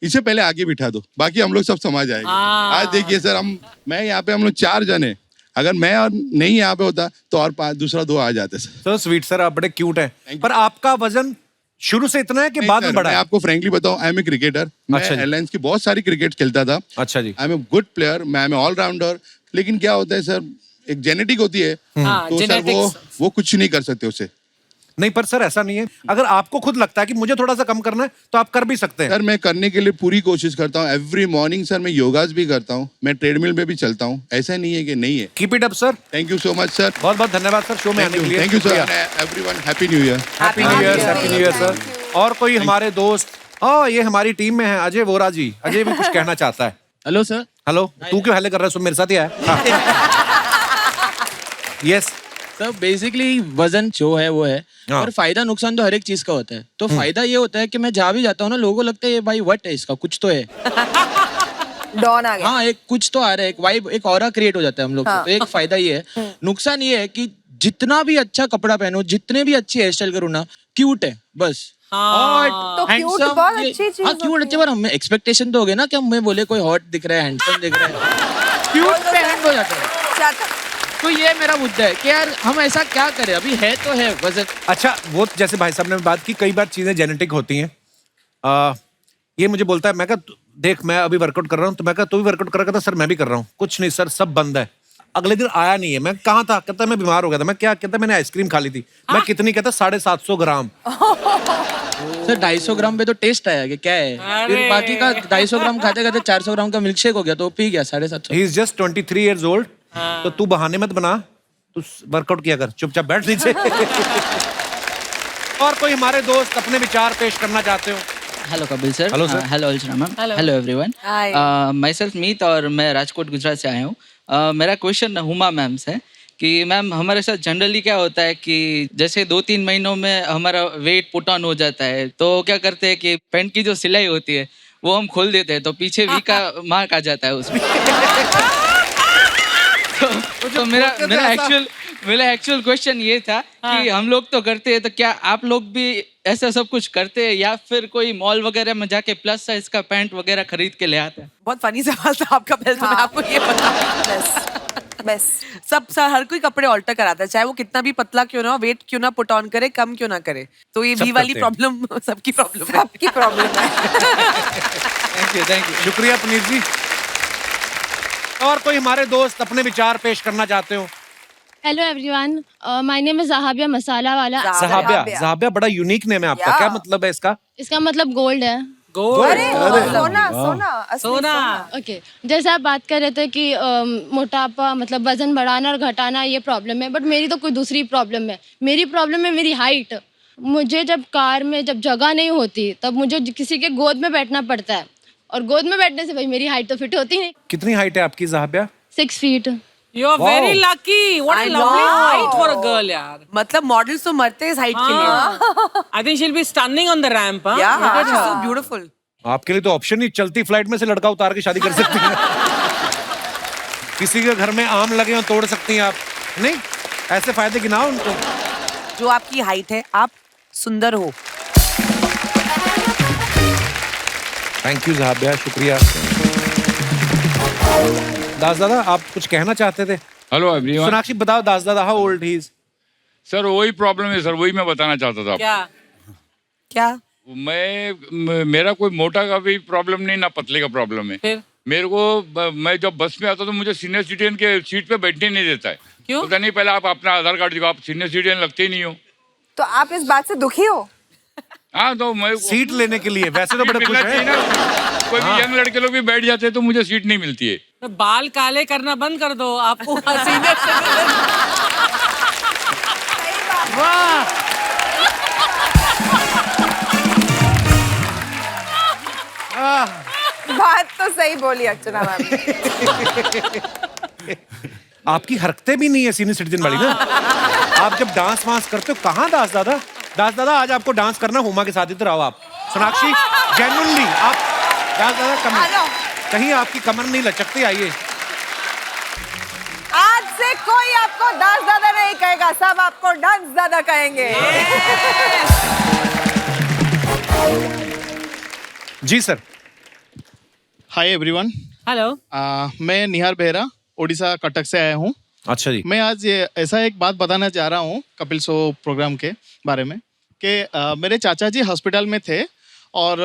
इसे पहले आगे बिठा दो, बाकी हम लोग सब समझ आएंगे। आज देखिए सर, मैं यहाँ पे हम लोग 4 जने, अगर मैं और नहीं यहाँ पे होता तो और दूसरा 2 आ जाते सर। सो स्वीट सर, आप बड़े क्यूट हैं। पर आपका वजन शुरू से इतना है कि बाद में बढ़ा मैं है? आपको फ्रेंकली बताऊं, आई एम ए क्रिकेटर। मैं अच्छा जी। एयरलाइंस की बहुत सारी क्रिकेट खेलता था। अच्छा जी। I am a good player, मैं एम ए ऑलराउंडर। लेकिन क्या होता है सर, एक जेनेटिक होती है, तो सर वो कुछ नहीं कर सकते उसे। नहीं, पर सर ऐसा नहीं है। अगर आपको खुद लगता है कि मुझे थोड़ा सा कम करना है तो आप कर भी सकते हैं। सर मैं करने के लिए पूरी कोशिश करता हूँ। एवरी मॉर्निंग सर मैं योगास भी करता हूँ, मैं ट्रेडमिल पे भी चलता हूँ। ऐसा नहीं है कि नहीं है। Keep it up sir. Thank you so much sir. बहुत बहुत धन्यवाद सर शो में आने के लिए। Thank you sir. Everyone happy new year. Happy new year. Happy new year sir. और कोई हमारे दोस्त? हाँ, ये हमारी टीम में है अजय वोरा जी। अजय भी कुछ कहना चाहता है। Hello sir. हेलो। तू क्यों हेले कर रहा है? मेरे साथ ही आया। यस सर, बेसिकली वजन जो है वो है, हाँ। और फायदा नुकसान तो हर एक चीज का होता है। तो फायदा ये होता है कि मैं जहाँ भी जाता हूँ ना, लोगों को लगता है ये भाई वट है, इसका कुछ तो है। डॉन आ गया। हाँ, एक कुछ तो आ रहा है, एक वाइब, एक ऑरा क्रिएट हो जाता है हम लोग को। तो एक फायदा ये है। नुकसान ये है कि जितना भी अच्छा कपड़ा पहनो, जितने भी अच्छी हेयर स्टाइल करो ना, क्यूट है बस। तो क्यूट बहुत अच्छी चीज। हाँ क्यूट अच्छे, पर हमें एक्सपेक्टेशन तो हो गया ना कि हमें बोले कोई हॉट दिख रहा है, हैंडसम दिख रहा है, क्यूट पे एंड हो जाता है। तो ये मेरा मुद्दा है कि यार हम ऐसा क्या करें, अभी है तो है वजन। अच्छा, वो जैसे भाई साहब ने बात की, कई बार चीजें जेनेटिक होती हैं। ये मुझे बोलता है, मैं कहा देख मैं अभी वर्कआउट कर रहा हूँ, तो मैं कहा तू भी वर्कआउट कर रहा था? सर मैं भी कर रहा हूँ। कुछ नहीं सर, सब बंद है। अगले दिन आया नहीं है। मैं कहाँ था? कहता मैं बीमार हो गया था। मैं क्या? कहता मैंने आइसक्रीम खा ली थी। मैं कितनी? कहता 750 ग्राम। सर 250 ग्राम पे तो टेस्ट आया कि क्या है, फिर बाकी का 250 ग्राम खाते खाते 400 ग्राम का मिल्क शेक हो गया, तो पी गया 750। He is just 23 years old। तो तू बहाने मत बना, तू वर्कआउट किया कर, चुपचाप बैठ नीचे। और कोई हमारे दोस्त अपने विचार पेश करना चाहते हो? Hello Kapil sir. Hello sir. Hello Archana ma'am. Hello everyone. Myself Meet और मैं राजकोट गुजरात से आया हूँ। मेरा क्वेश्चन हुमा मैम से कि मैम हमारे साथ जनरली क्या होता है कि जैसे 2-3 महीनों में हमारा वेट पुट ऑन हो जाता है, तो क्या करते हैं कि पैंट की जो सिलाई होती है वो हम खोल देते हैं, तो पीछे वी का मार्क आ जाता है उसमें। तो मेरा एक्चुअल क्वेश्चन ये था कि हम लोग तो करते हैं, तो क्या आप लोग भी ऐसा सब कुछ करते हैं, या फिर कोई मॉल वगैरह में जाके प्लस साइज का पैंट वगैरह खरीद के ले आते हैं? बहुत फनी सवाल था आपका। पहले तो मैं आपको ये बता, बस सब हर कोई कपड़े ऑल्टर कराता है, चाहे वो कितना भी पतला क्यों ना हो, वेट क्यों ना पुट ऑन करे, कम क्यों ना करे। तो ये वी वाली प्रॉब्लम सबकी प्रॉब्लम है। Thank you. शुक्रिया पुनीत जी। और कोई हमारे दोस्त अपने विचार पेश करना चाहते हो? Hello everyone, my name is Jahabiya Masalawala. Jahabiya बड़ा यूनिक नेम है आपका। क्या मतलब है इसका? इसका मतलब गोल्ड है। सोना। ओके, जैसे आप बात कर रहे थे कि मोटापा मतलब वजन बढ़ाना और घटाना ये प्रॉब्लम है, बट मेरी तो कोई दूसरी प्रॉब्लम है। मेरी प्रॉब्लम है मेरी हाइट। मुझे जब कार में जब जगह नहीं होती तब मुझे किसी के गोद में बैठना पड़ता है, और गोद में बैठने से भाई मेरी हाइट तो फिट होती नहीं। कितनी हाइट है आपकी जहाबिया? 6 feet। You are very lucky. What a lovely height for a girl, यार। मतलब मॉडल्स तो मरते हैं इस हाइट के लिए। I think she'll be stunning on the ramp, huh? Yeah, she's so beautiful. आपके लिए तो ऑप्शन ही, चलती फ्लाइट में से लड़का उतार के शादी कर सकती हैं। किसी के घर में आम लगे हो तोड़ सकती हैं आप। नहीं, ऐसे फायदे गिनाओ उनको। जो आपकी हाइट है, आप सुंदर हो। थैंक यू जहाबिया, शुक्रिया। दास दादा आप कुछ कहना चाहते थे? Hello everyone. सोनाक्षी बताओ दास दादा how old he is? Sir वही प्रॉब्लम है सर, वही मैं बताना चाहता था। क्या? मेरा कोई मोटा का भी प्रॉब्लम नहीं, ना पतले का प्रॉब्लम है। फिर? मेरे को मैं जब बस में आता तो मुझे सीनियर सिटीजन के सीट पे बैठने नहीं देता है। क्यों? पता नहीं, पहले आप अपना आधार कार्ड दिखाओ, आप सीनियर सिटीजन लगते ही नहीं हो। तो आप इस बात से दुखी हो? हाँ, तो मैं सीट लेने के लिए वैसे तो बड़े खुश हैं। कोई भी यंग लड़के लोग भी बैठ जाते हैं तो मुझे सीट नहीं मिलती है। तो बाल काले करना बंद कर दो, आपको सीनियर सिटीजन। वाह, बात तो सही बोली अर्चना मैम। आपकी हरकतें भी नहीं है सीनियर सिटीजन वाली ना। आप जब डांस वांस करते हो कहाँ दास दादा? दास दादा आज आपको डांस करना, हुमा के साथ ही तो रहो आप। सोनाक्षी जेन्युइनली आप दास दादा कहीं आपकी कमर नहीं लचकती, आइए। आज से कोई आपको दास दादा नहीं कहेगा, सब आपको डांस दादा कहेंगे। जी सर। Hi everyone. हेलो। मैं निहार बेहरा ओडिशा कटक से आया हूँ। अच्छा जी। मैं आज ऐसा एक बात बताना चाह रहा हूँ कपिल शो प्रोग्राम के बारे में कि मेरे चाचा जी हॉस्पिटल में थे और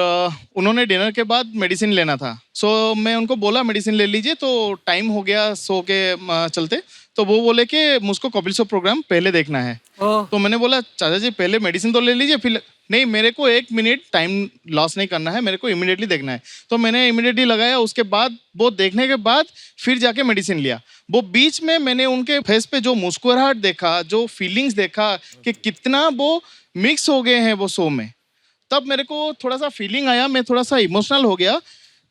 उन्होंने डिनर के बाद मेडिसिन लेना था। सो मैं उनको बोला मेडिसिन ले लीजिए, तो टाइम हो गया शो के चलते, तो वो बोले कि मुझको कपिल शो प्रोग्राम पहले देखना है। तो मैंने बोला चाचा जी पहले मेडिसिन तो ले लीजिए, फिर नहीं मेरे को 1 मिनट टाइम लॉस नहीं करना है, मेरे को इमीडिएटली देखना है। तो मैंने इमीडिएटली लगाया, उसके बाद वो देखने के बाद फिर जाके मेडिसिन लिया। वो बीच में मैंने उनके फेस पे जो मुस्कुराहट देखा, जो फीलिंग्स देखा कि कितना वो मिक्स हो गए हैं वो शो में, तब मेरे को थोड़ा सा फीलिंग आया, मैं थोड़ा सा इमोशनल हो गया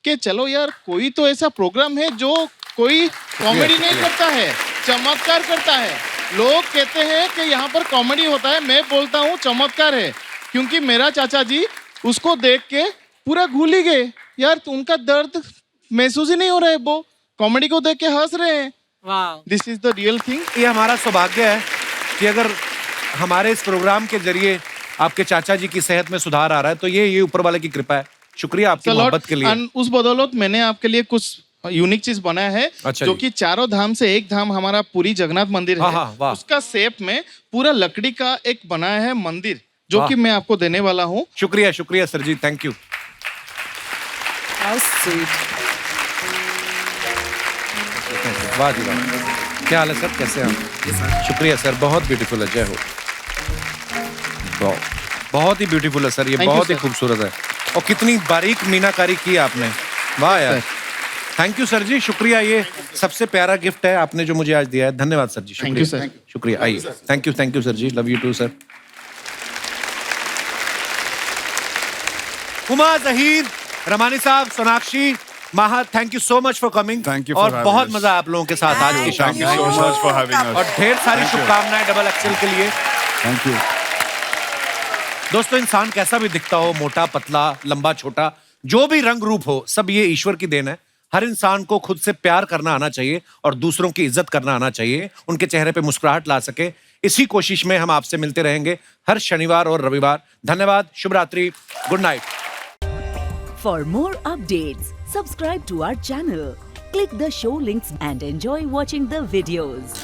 कि चलो यार कोई तो ऐसा प्रोग्राम है जो कोई कॉमेडी नहीं करता है, चमत्कार करता है। लोग कहते हैं कि यहाँ पर कॉमेडी होता है, मैं बोलता हूँ चमत्कार है, क्योंकि मेरा चाचा जी उसको देख के पूरा घुल ही गए यार, तो उनका दर्द महसूस ही नहीं हो रहा है, वो कॉमेडी को देख के हंस रहे हैं। This is the real thing. ये हमारा सौभाग्य है कि अगर हमारे इस प्रोग्राम के जरिए आपके चाचा जी की सेहत में सुधार आ रहा है, तो ये ऊपर वाले की कृपा है। शुक्रिया आपकी मोहब्बत के लिए। उस बदौलत मैंने आपके लिए कुछ यूनिक चीज बनाया है। अच्छा जो कि चारों धाम से एक धाम हमारा पूरी जगन्नाथ मंदिर है। वाह। उसका शेप में पूरा लकड़ी का एक बनाया है मंदिर, जो कि मैं आपको देने वाला हूँ। शुक्रिया शुक्रिया सर जी, थैंक यू। वाह जी वाह, क्या हाल है सर, कैसे हैं आप? शुक्रिया सर, बहुत ब्यूटीफुल है, जय हो। बहुत ही ब्यूटीफुल है सर, ये बहुत ही खूबसूरत है, और कितनी बारीक मीनाकारी की है आपने, वाह यार। थैंक यू सर जी, शुक्रिया। ये सबसे प्यारा गिफ्ट है आपने जो मुझे आज दिया है, धन्यवाद sir ji. Thank you sir. शुक्रिया, आइए। Thank you sir ji, love you too sir. Huma, Zaheer, Ramani साहब, Sonakshi, Maha, thank you so much for coming. Thank you और बहुत मजा आप लोगों के साथ आज की शाम में। Thank you so much for having us. और ढेर सारी शुभकामनाएं डबल एक्सेल के लिए। Thank you. दोस्तों, इंसान कैसा भी दिखता हो, मोटा पतला लंबा छोटा, जो भी रंग रूप हो, सब ये ईश्वर की देन है। हर इंसान को खुद से प्यार करना आना चाहिए और दूसरों की इज्जत करना आना चाहिए, उनके चेहरे पे मुस्कुराहट ला सके। इसी कोशिश में हम आपसे मिलते रहेंगे हर शनिवार और रविवार। धन्यवाद, शुभ रात्रि, good night. For more updates, subscribe to our channel, click the show links and enjoy watching the videos.